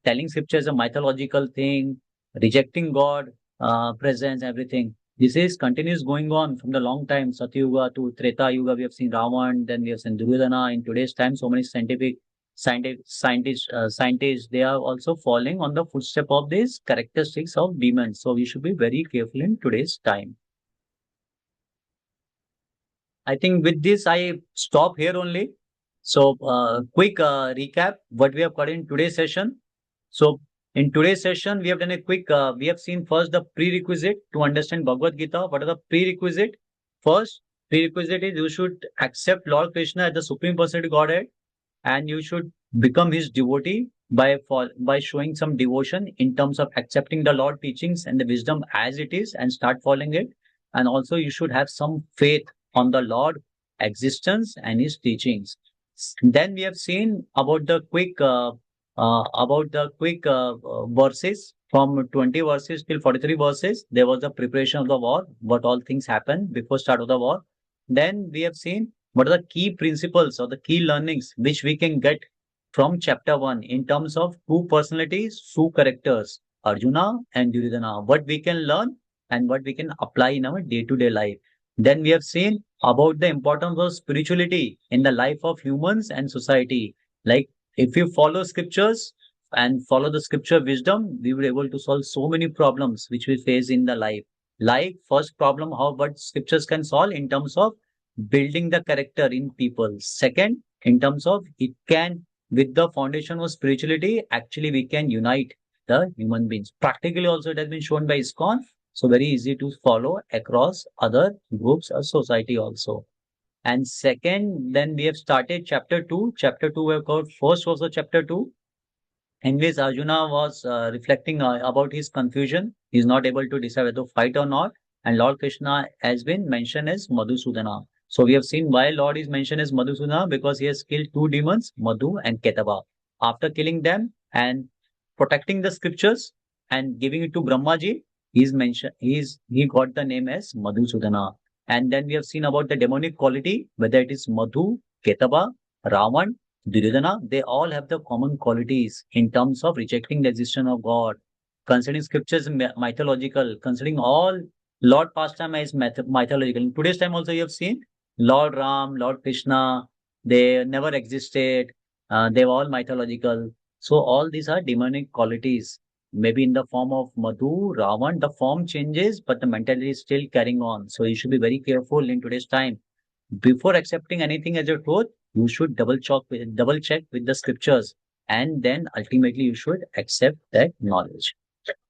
telling scripture as a mythological thing, rejecting God, presence, everything. This is continuous going on from the long time, Satyuga to Treta Yuga. We have seen Ravan, then we have seen Duryodhana. In today's time, so many scientists, they are also falling on the footstep of these characteristics of demons. So we should be very careful in today's time. I think with this, I stop here only. So, quick recap what we have got in today's session. So, in today's session, we have done a quick, we have seen first the prerequisite to understand Bhagavad Gita. What are the prerequisite? First, prerequisite is you should accept Lord Krishna as the Supreme Personality Godhead, and you should become his devotee by showing some devotion in terms of accepting the Lord teachings and the wisdom as it is and start following it. And also you should have some faith on the Lord existence and his teachings. Then we have seen about the quick verses from 20 verses till 43 verses. There was the preparation of the war, what all things happened before start of the war. Then we have seen what are the key principles or the key learnings which we can get from chapter 1 in terms of two personalities, two characters, Arjuna and Duryodhana, what we can learn and what we can apply in our day-to-day life. Then we have seen about the importance of spirituality in the life of humans and society. Like if you follow scriptures and follow the scripture wisdom, we will be able to solve so many problems which we face in the life. Like first problem, how what scriptures can solve in terms of building the character in people. Second, in terms of it can, with the foundation of spirituality, actually we can unite the human beings. Practically also it has been shown by ISKCON, so very easy to follow across other groups or society also. And second, then we have started chapter 2. Chapter 2 we have got first was the chapter 2 in which Arjuna was reflecting about his confusion. He is not able to decide whether to fight or not. And Lord Krishna has been mentioned as Madhusudana. So we have seen why Lord is mentioned as Madhusudana, because he has killed two demons, Madhu and Ketava. After killing them and protecting the scriptures and giving it to Brahmaji, he got the name as Madhusudana. And then we have seen about the demonic quality, whether it is Madhu, Ketava, Ravan, Duryodhana, they all have the common qualities in terms of rejecting the existence of God, considering scriptures mythological, considering all Lord pastime as mythological. In today's time also you have seen Lord Ram, Lord Krishna, they never existed. They were all mythological. So all these are demonic qualities. Maybe in the form of Madhu, Ravan, the form changes, but the mentality is still carrying on. So you should be very careful in today's time. Before accepting anything as a truth, you should double check with the scriptures, and then ultimately you should accept that knowledge.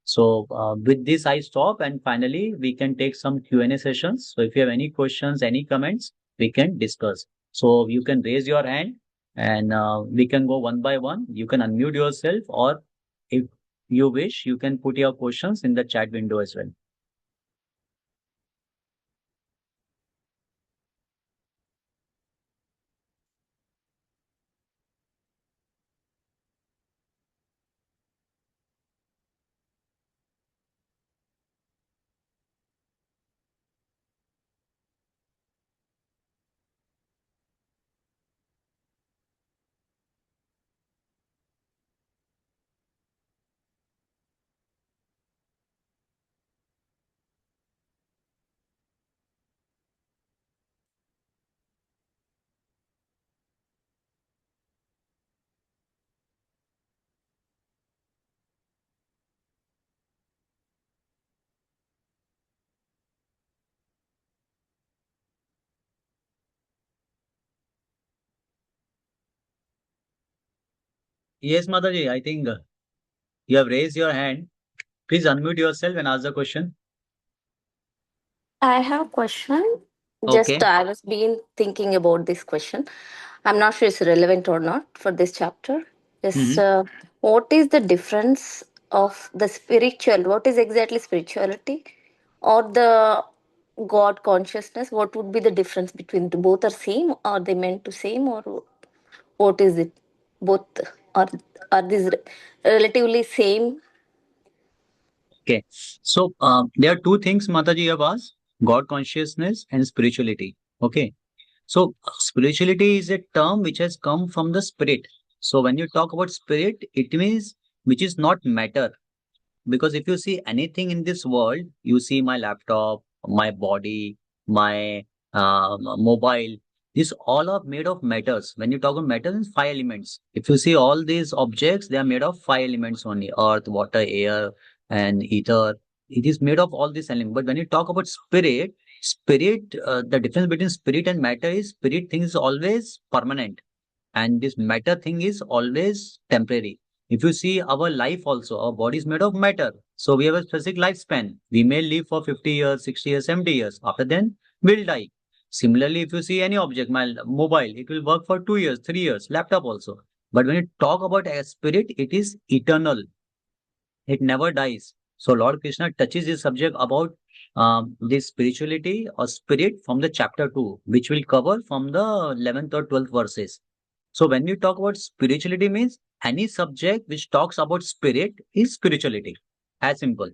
So with this I stop, and finally we can take some Q&A sessions. So if you have any questions, any comments, we can discuss. So you can raise your hand, and we can go one by one. You can unmute yourself, or if you wish, you can put your questions in the chat window as well. Yes, Mataji, I think you have raised your hand. Please unmute yourself and ask the question. I have a question. Just Okay. I was been thinking about this question. I'm not sure it's relevant or not for this chapter. Just Mhm. what is the difference of the spiritual? What is exactly spirituality or the God consciousness? What would be the difference between the both are same? Are they meant to same or what is it? Both are these relatively same? Okay. So there are two things, Mataji, you have asked: God consciousness and spirituality. Okay. So spirituality is a term which has come from the spirit. So when you talk about spirit, it means which is not matter. Because if you see anything in this world, you see my laptop, my body, my mobile, these all are made of metals. When you talk about metals, five elements. If you see all these objects, they are made of five elements only: earth, water, air, and ether. It is made of all these elements. But when you talk about spirit, the difference between spirit and matter is spirit thing is always permanent, and this matter thing is always temporary. If you see our life also, our body is made of matter. So we have a specific lifespan. We may live for 50 years, 60 years, 70 years. After then, we'll die. Similarly, if you see any object, my mobile, it will work for 2 years, 3 years, laptop also. But when you talk about a spirit, it is eternal. It never dies. So Lord Krishna touches this subject about this spirituality or spirit from the chapter 2, which will cover from the 11th or 12th verses. So when we talk about spirituality means any subject which talks about spirit is spirituality. As simple.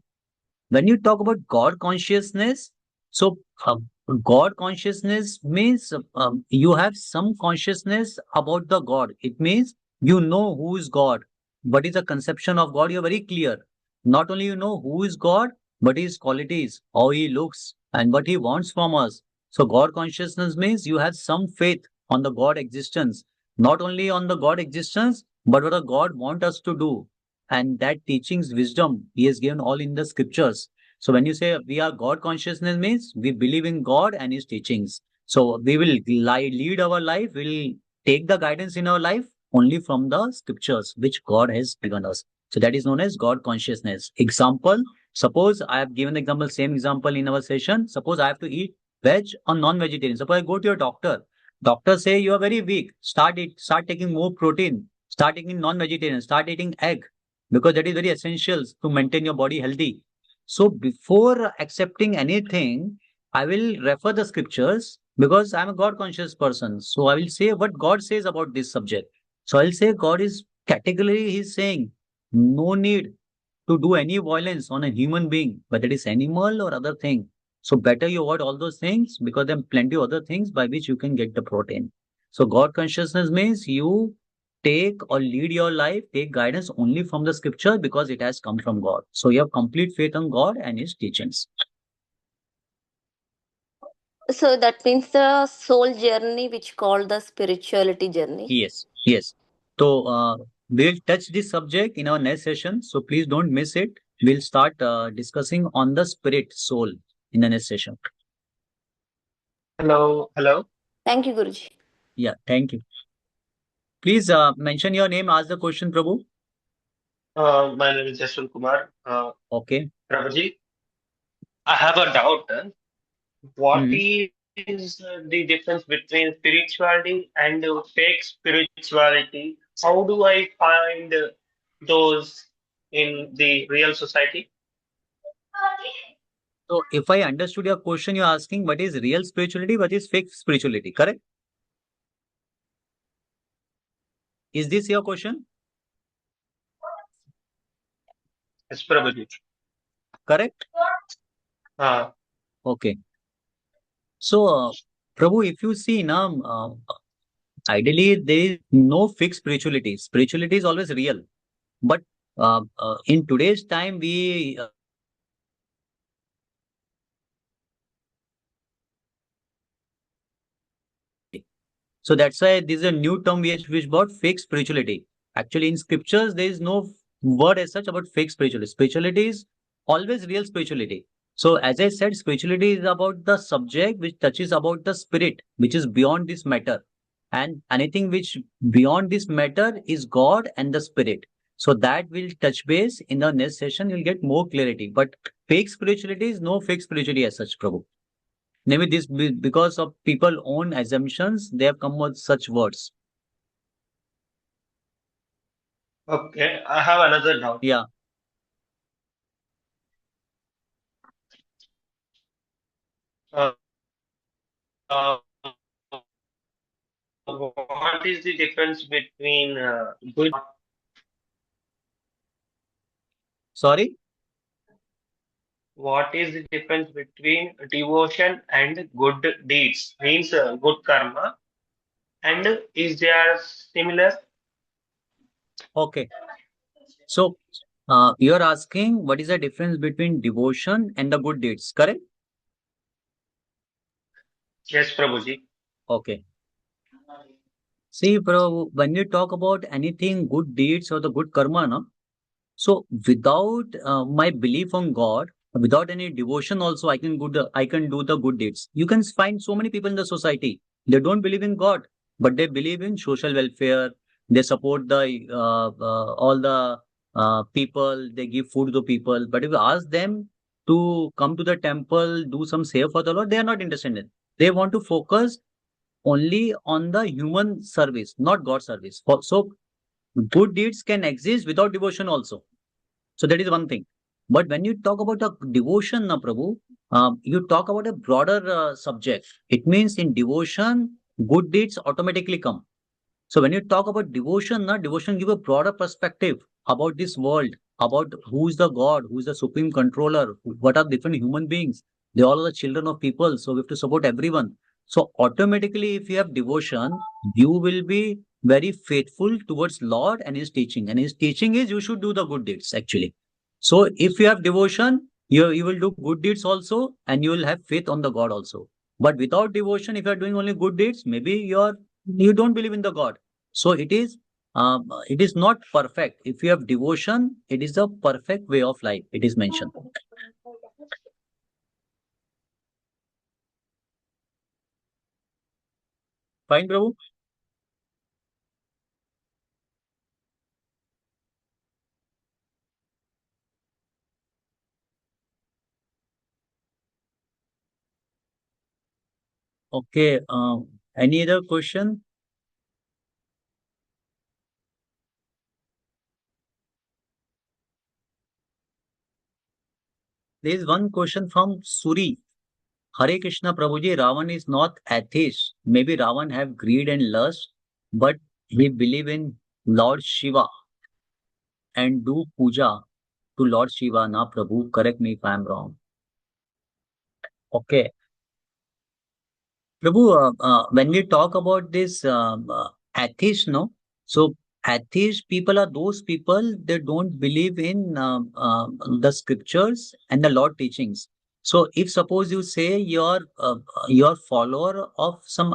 When you talk about God consciousness, so God consciousness means you have some consciousness about the God. It means you know who is God. What is the conception of God? You're very clear. Not only you know who is God, but his qualities, how he looks, and what he wants from us. So God consciousness means you have some faith on the God existence. Not only on the God existence, but what a God want us to do, and that teachings wisdom he has given all in the scriptures. So when you say we are God consciousness means we believe in God and his teachings. So we will lead our life, we'll take the guidance in our life only from the scriptures which God has given us. So that is known as God consciousness. Example: suppose I have given the example, same example in our session. Suppose I have to eat veg or non-vegetarian. Suppose I go to your doctor. Doctor say you are very weak. Start taking more protein. Start taking non-vegetarian. Start eating egg, because that is very essential to maintain your body healthy. So before accepting anything, I will refer the scriptures because I'm a God conscious person. So I will say what God says about this subject. So I'll say God is categorically he's saying no need to do any violence on a human being, whether it is animal or other thing. So better you avoid all those things because there are plenty of other things by which you can get the protein. So God consciousness means you take or lead your life, take guidance only from the scripture because it has come from God. So you have complete faith on God and his teachings. So that means the soul journey, which called the spirituality journey. Yes, yes. So we'll touch this subject in our next session. So please don't miss it. We'll start discussing on the spirit soul in the next session. Hello, hello. Thank you, Guruji. Yeah, thank you. Please mention your name, ask the question, Prabhu. My name is Jaswant Kumar. Okay. Prabhuji, I have a doubt. What Mhm. is the difference between spirituality and fake spirituality? How do I find those in the real society? So if I understood your question, you're asking what is real spirituality, what is fake spirituality, correct? Is this your question? Yes, Prabhuji. Correct? Uh, Okay. So, Prabhu, if you see now, ideally there is no fixed spirituality. Spirituality is always real. But in today's time, we so that's why this is a new term which brought fake spirituality. Actually, in scriptures, there is no word as such about fake spirituality. Spirituality is always real spirituality. So, as I said, spirituality is about the subject which touches about the spirit, which is beyond this matter. and anything which beyond this matter is God and the spirit. So that will touch base in the next session. You'll get more clarity. But fake spirituality is no fake spirituality as such, Prabhu. Maybe this because of people own assumptions, they have come with such words. Okay, I have another doubt. Yeah. Uh, uh, what is the difference between good? Sorry. What is the difference between devotion and good deeds? Means good karma, and is there similar? Okay. So you're asking what is the difference between devotion and the good deeds, correct? Yes, Prabhuji. Okay. See, Prabhu, when you talk about anything good deeds or the good karma, no? So without my belief on God, without any devotion, also I can do the good deeds. You can find so many people in the society. They don't believe in God, but they believe in social welfare. They support the all the people. They give food to the people. But if you ask them to come to the temple, do some save for the Lord, they are not interested in. They want to focus only on the human service, not God service. So good deeds can exist without devotion also. So that is one thing. But when you talk about a devotion, na Prabhu, you talk about a broader subject. It means in devotion, good deeds automatically come. So when you talk about devotion, na, devotion give a broader perspective about this world, about who is the God, who is the supreme controller, what are different human beings. They all are the children of people, so we have to support everyone. So automatically, if you have devotion, you will be very faithful towards Lord and His teaching. And His teaching is you should do the good deeds actually. So if you have devotion, you will do good deeds also, and you will have faith on the God also. But without devotion, if you are doing only good deeds, maybe you don't believe in the God. So it is not perfect. If you have devotion, it is the perfect way of life. It is mentioned. Fine, Prabhu. Okay. Any other question? There is one question from Suri. Hare Krishna Prabhuji, Ravan is not atheist. Maybe Ravan have greed and lust, but he believe in Lord Shiva and do puja to Lord Shiva. Na Prabhu, correct me if I am wrong. Okay. Prabhu, when we talk about this atheists, no, so atheist people are those people that don't believe in the scriptures and the Lord teachings. So, if suppose you say you're follower of some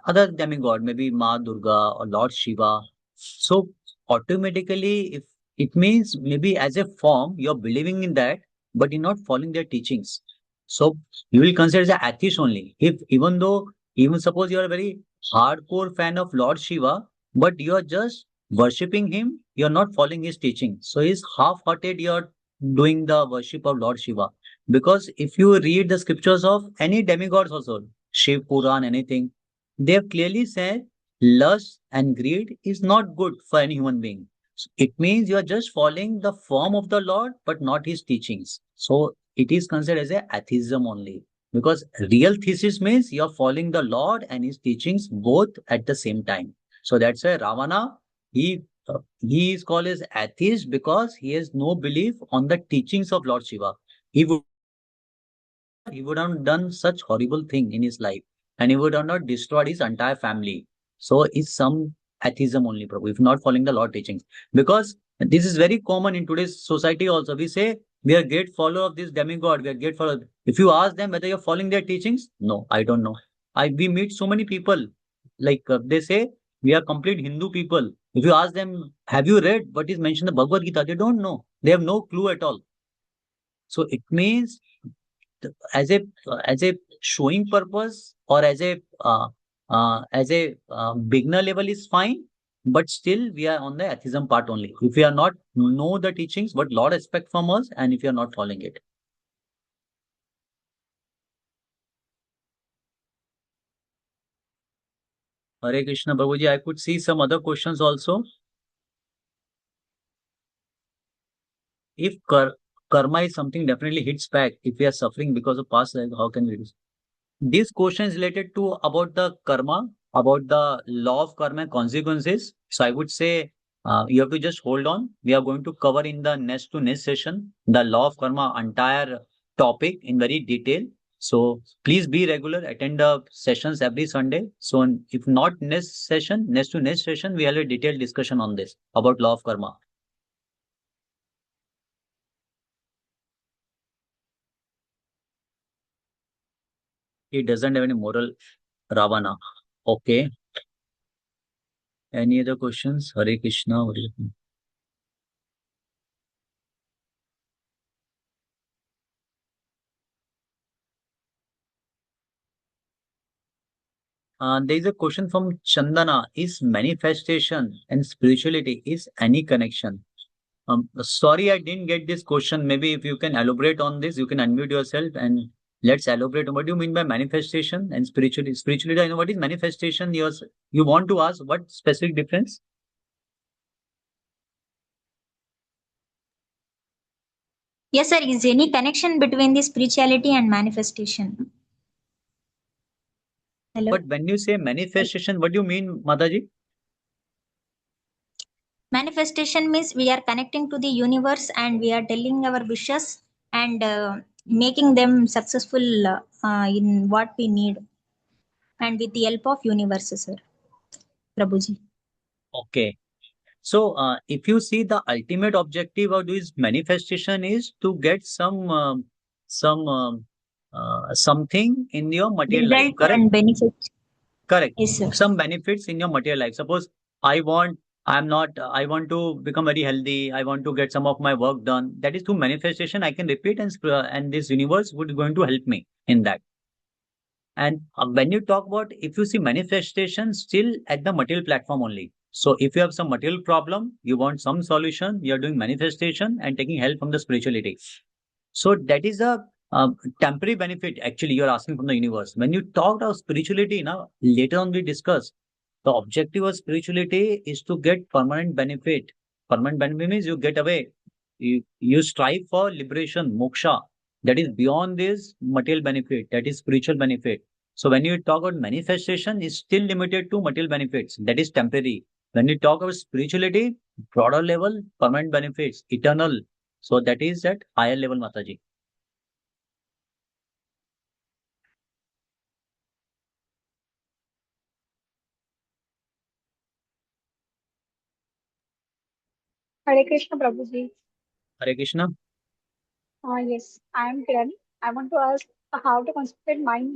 other demigod, maybe Ma Durga or Lord Shiva, so automatically, if it means maybe as a form you're believing in that, but you're not following their teachings. So you will consider as an atheist only. If even though, even suppose you are a very hardcore fan of Lord Shiva, but you are just worshipping him, you are not following his teaching. So he's half-hearted, you are doing the worship of Lord Shiva. Because if you read the scriptures of any demigods also, Shiv Puran, anything, they have clearly said lust and greed is not good for any human being. So it means you are just following the form of the Lord, but not his teachings. So it is considered as a atheism only. Because real thesis means you are following the Lord and his teachings both at the same time. So that's why Ravana, he is called as atheist because he has no belief on the teachings of Lord Shiva. He would have done such horrible thing in his life, and he would have not destroyed his entire family. So it's some atheism only, Prabhu, if not following the Lord teachings. Because this is very common in today's society also. We say we are great follower of this demigod, we are great follower. If you ask them whether you're following their teachings, no, I don't know. We meet so many people, like they say we are complete Hindu people. If you ask them, have you read what is mentioned in the Bhagavad Gita? They don't know. They have no clue at all. So it means as a showing purpose or as a as a beginner level is fine, but still we are on the atheism part only. If we are not know the teachings, what Lord expect from us, and if you are not following it. Hare Krishna, Prabhuji. I could see some other questions also. If karma is something definitely hits back, if we are suffering because of past life, how can we reduce? This question is related to about the karma, about the law of karma and consequences. So I would say you have to just hold on. We are going to cover in the next to next session the law of karma entire topic in very detail. So please be regular, attend the sessions every Sunday. So if not next session, next to next session, we have a detailed discussion on this about law of karma. He doesn't have any moral Ravana. Okay. Any other questions? Hare Krishna. There is a question from Chandana. Is manifestation and spirituality is any connection? Sorry, I didn't get this question. Maybe if you can elaborate on this, you can unmute yourself and let's elaborate. What do you mean by manifestation and spirituality? Spirituality, I know what is manifestation. You want to ask what specific difference? Yes, sir. Is any connection between the spirituality and manifestation? Hello. But when you say manifestation, what do you mean, Mataji? Manifestation means we are connecting to the universe and we are telling our wishes and making them successful in what we need, and with the help of universe, sir. Prabhuji. Okay. So, if you see the ultimate objective of this manifestation is to get something in your material life, Result correct? and benefit. Correct. Yes, sir. Some benefits in your material life. Suppose I want to become very healthy. I want to get some of my work done. That is through manifestation. I can repeat and this universe would going to help me in that. And when you talk about, if you see manifestation still at the material platform only. So if you have some material problem, you want some solution, you are doing manifestation and taking help from the spirituality. So that is a temporary benefit actually you're asking from the universe. When you talk about spirituality now, later on we discuss the objective of spirituality is to get permanent benefit. Permanent benefit means you get away. You strive for liberation, moksha. That is beyond this material benefit. That is spiritual benefit. So when you talk about manifestation, it's still limited to material benefits. That is temporary. When you talk about spirituality, broader level, permanent benefits, eternal. So that is at higher level, Mataji. Hare Krishna Prabhuji. Hare Krishna. Yes, I am Kiran. I want to ask how to concentrate mind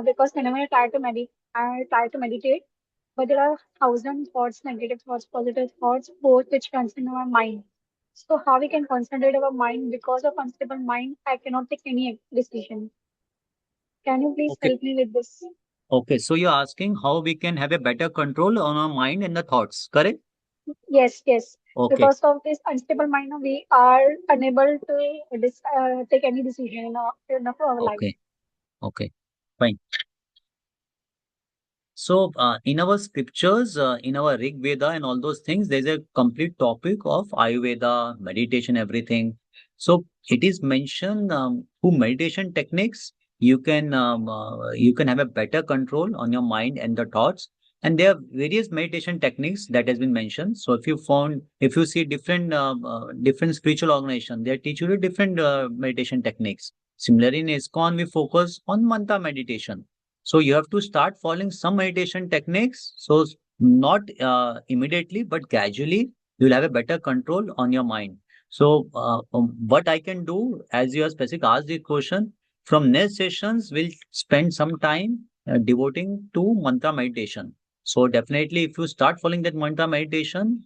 because whenever I try to meditate, but there are thousand thoughts, negative thoughts, positive thoughts, both which runs in our mind. So how we can concentrate our mind? Because of unstable mind, I cannot take any decision. Can you please Okay. help me with this? Okay. So you're asking how we can have a better control on our mind and the thoughts, correct? Yes, yes. Okay. Because of this unstable mind, we are unable to take any decision in our life. Okay. Okay. Fine. So, in our scriptures, in our Rig Veda and all those things, there's a complete topic of Ayurveda, meditation, everything. So, it is mentioned through meditation techniques, you can have a better control on your mind and the thoughts. And there are various meditation techniques that has been mentioned. So, if you see different spiritual organization, they teach you different meditation techniques. Similarly, in ISKCON, we focus on mantra meditation. So you have to start following some meditation techniques. So not immediately, but gradually, you'll have a better control on your mind. So what I can do, as you have specific asked the question, from next sessions, we'll spend some time devoting to mantra meditation. So definitely, if you start following that mantra meditation,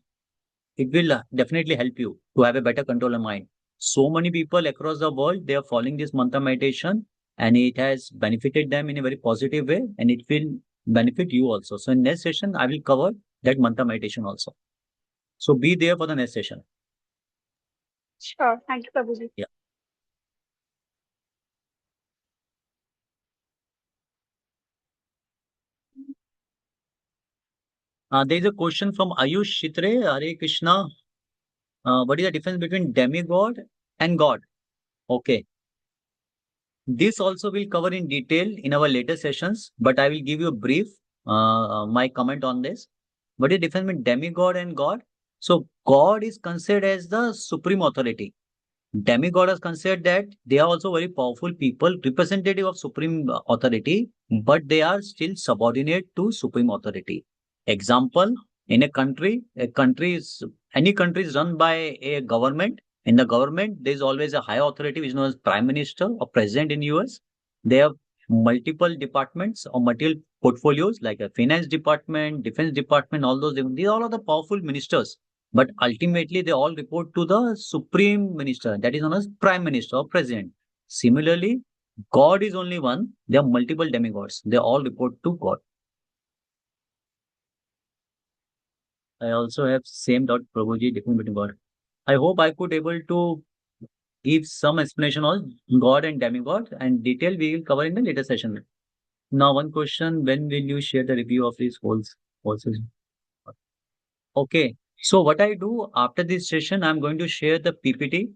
it will definitely help you to have a better control of mind. So many people across the world, they are following this mantra meditation and it has benefited them in a very positive way and it will benefit you also. So in next session, I will cover that mantra meditation also. So be there for the next session. Sure. Thank you, Prabhuji. Yeah. There is a question from Ayush Chitre. Hare Krishna. What is the difference between demigod and God? Okay. This also will cover in detail in our later sessions, but I will give you a brief my comment on this. What is the difference between demigod and God? So God is considered as the supreme authority. Demigod is considered that they are also very powerful people, representative of supreme authority, but they are still subordinate to supreme authority. Example, in a country is any country is run by a government. In the government, there is always a high authority which is known as prime minister or president in US. They have multiple departments or multiple portfolios like a finance department, defense department, all those. These all are the powerful ministers, but ultimately they all report to the supreme minister, that is known as prime minister or president. Similarly, God is only one. There are multiple demigods. They all report to God. I also have same doubt, Prabhuji, difference between God. I hope I could able to give some explanation on God and demigod, and detail we will cover in the later session. Now, one question: when will you share the review of these whole session? Okay. So what I do after this session, I'm going to share the PPT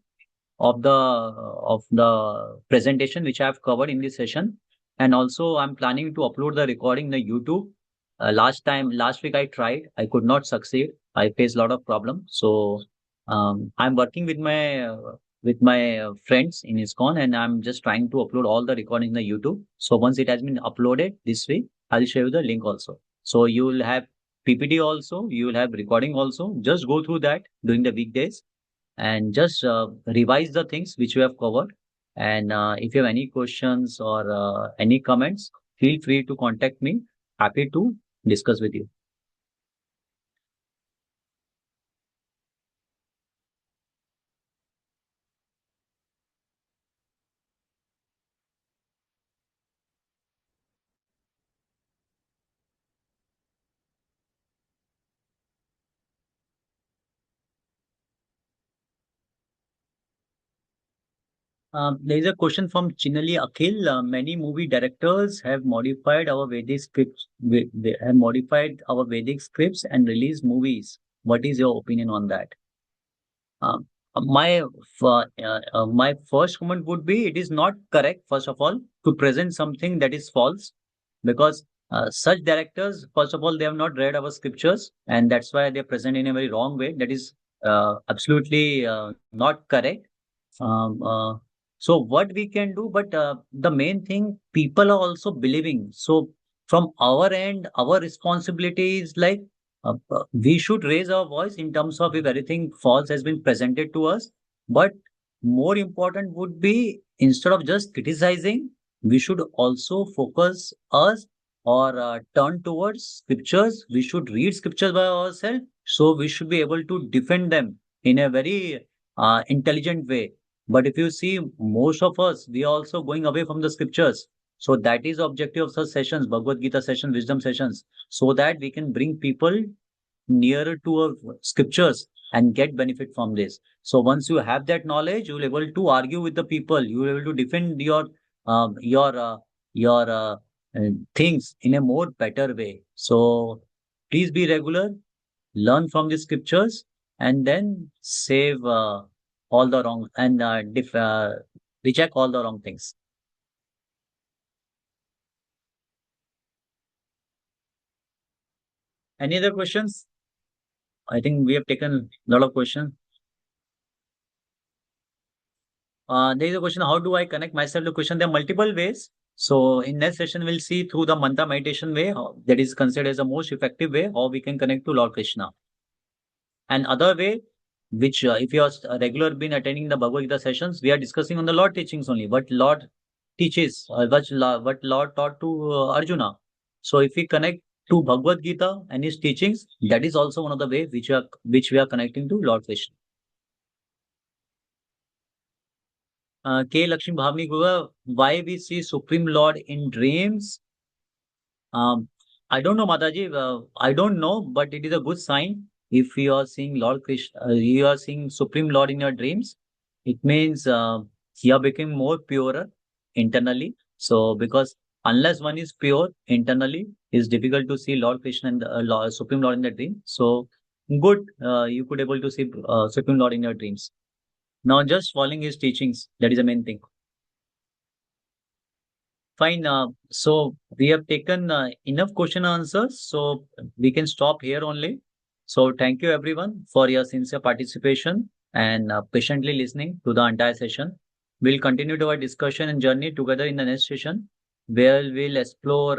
of the presentation which I have covered in this session, and also I'm planning to upload the recording in the YouTube. Last week I tried, I could not succeed. I faced a lot of problems. So I'm working with my friends in ISKCON, and I'm just trying to upload all the recording in the YouTube. So once it has been uploaded this week, I'll share you the link also. So you will have PPT also, you will have recording also. Just go through that during the weekdays and just revise the things which you have covered. And if you have any questions or any comments, feel free to contact me. Happy to discuss with you. There is a question from Chinali Akhil. Many movie directors have modified our Vedic scripts. They have modified our Vedic scripts and released movies. What is your opinion on that? Um, my first comment would be it is not correct, first of all, to present something that is false, because such directors, first of all, they have not read our scriptures, and that's why they present in a very wrong way. That is absolutely not correct. Um, uh, so what we can do, but the main thing, people are also believing. So from our end, our responsibility is like we should raise our voice in terms of if anything false has been presented to us. But more important would be, instead of just criticizing, we should also focus us or turn towards scriptures. We should read scriptures by ourselves. So we should be able to defend them in a very intelligent way. But if you see, most of us, we are also going away from the scriptures. So that is the objective of such sessions, Bhagavad Gita sessions, wisdom sessions, so that we can bring people nearer to our scriptures and get benefit from this. So once you have that knowledge, you will be able to argue with the people. You will be able to defend um, your uh, your things in a more better way. So please be regular, learn from the scriptures, and then save all the wrong and reject all the wrong things. Any other questions? I think we have taken a lot of questions. There is a question: how do I connect myself to Krishna? There are multiple ways. So in next session, we'll see through the mantra meditation way, that is considered as the most effective way, how we can connect to Lord Krishna. And other way, which if you are regular been attending the Bhagavad Gita sessions, we are discussing on the Lord teachings only, what Lord teaches, what Lord taught to Arjuna. So if we connect to Bhagavad Gita and his teachings, that is also one of the way which we are connecting to Lord Krishna. K. Lakshmi Bhavni Guga, why we see Supreme Lord in dreams? I don't know, Mataji. I don't know, but it is a good sign if you are seeing Lord Krishna, you are seeing Supreme Lord in your dreams. It means you are becoming more purer internally. So, because unless one is pure internally, it's difficult to see Lord Krishna and Supreme Lord in the dream. So, good, you could able to see Supreme Lord in your dreams. Now, just following his teachings, that is the main thing. Fine. So we have taken enough question answers, so we can stop here only. So thank you everyone for your sincere participation and patiently listening to the entire session. We'll continue our discussion and journey together in the next session, where we'll explore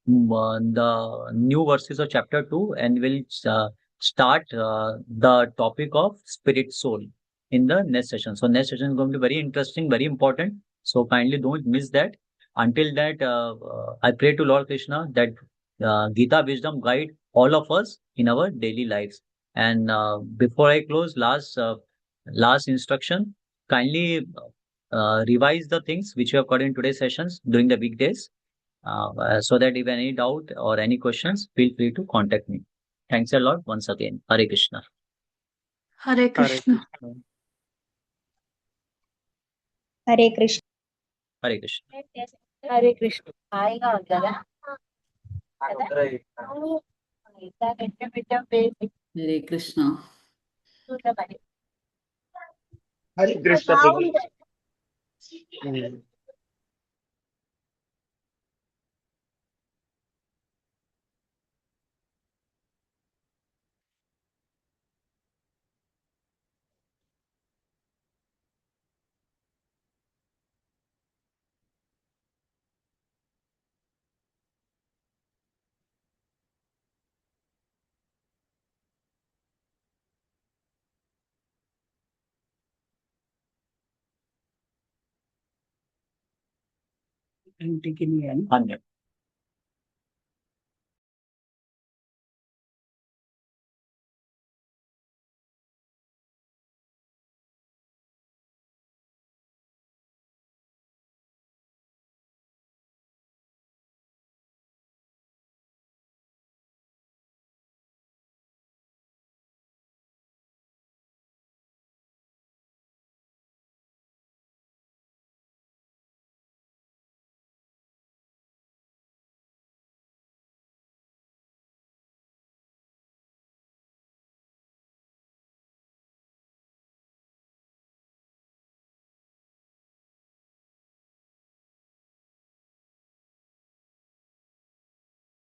the new verses of chapter 2, and we'll start the topic of spirit soul in the next session. So next session is going to be very interesting, very important. So kindly don't miss that. Until that, I pray to Lord Krishna that Gita wisdom guide all of us in our daily lives. And before I close, last instruction: kindly revise the things which you have got in today's sessions during the weekdays, so that if any doubt or any questions, feel free to contact me. Thanks a lot once again. Hare Krishna. Hare Krishna. Hare Krishna. Hare Krishna. Hare Krishna. హాయిగా ఉందా Hare Krishna. Hare Krishna. Prabhu. Anya.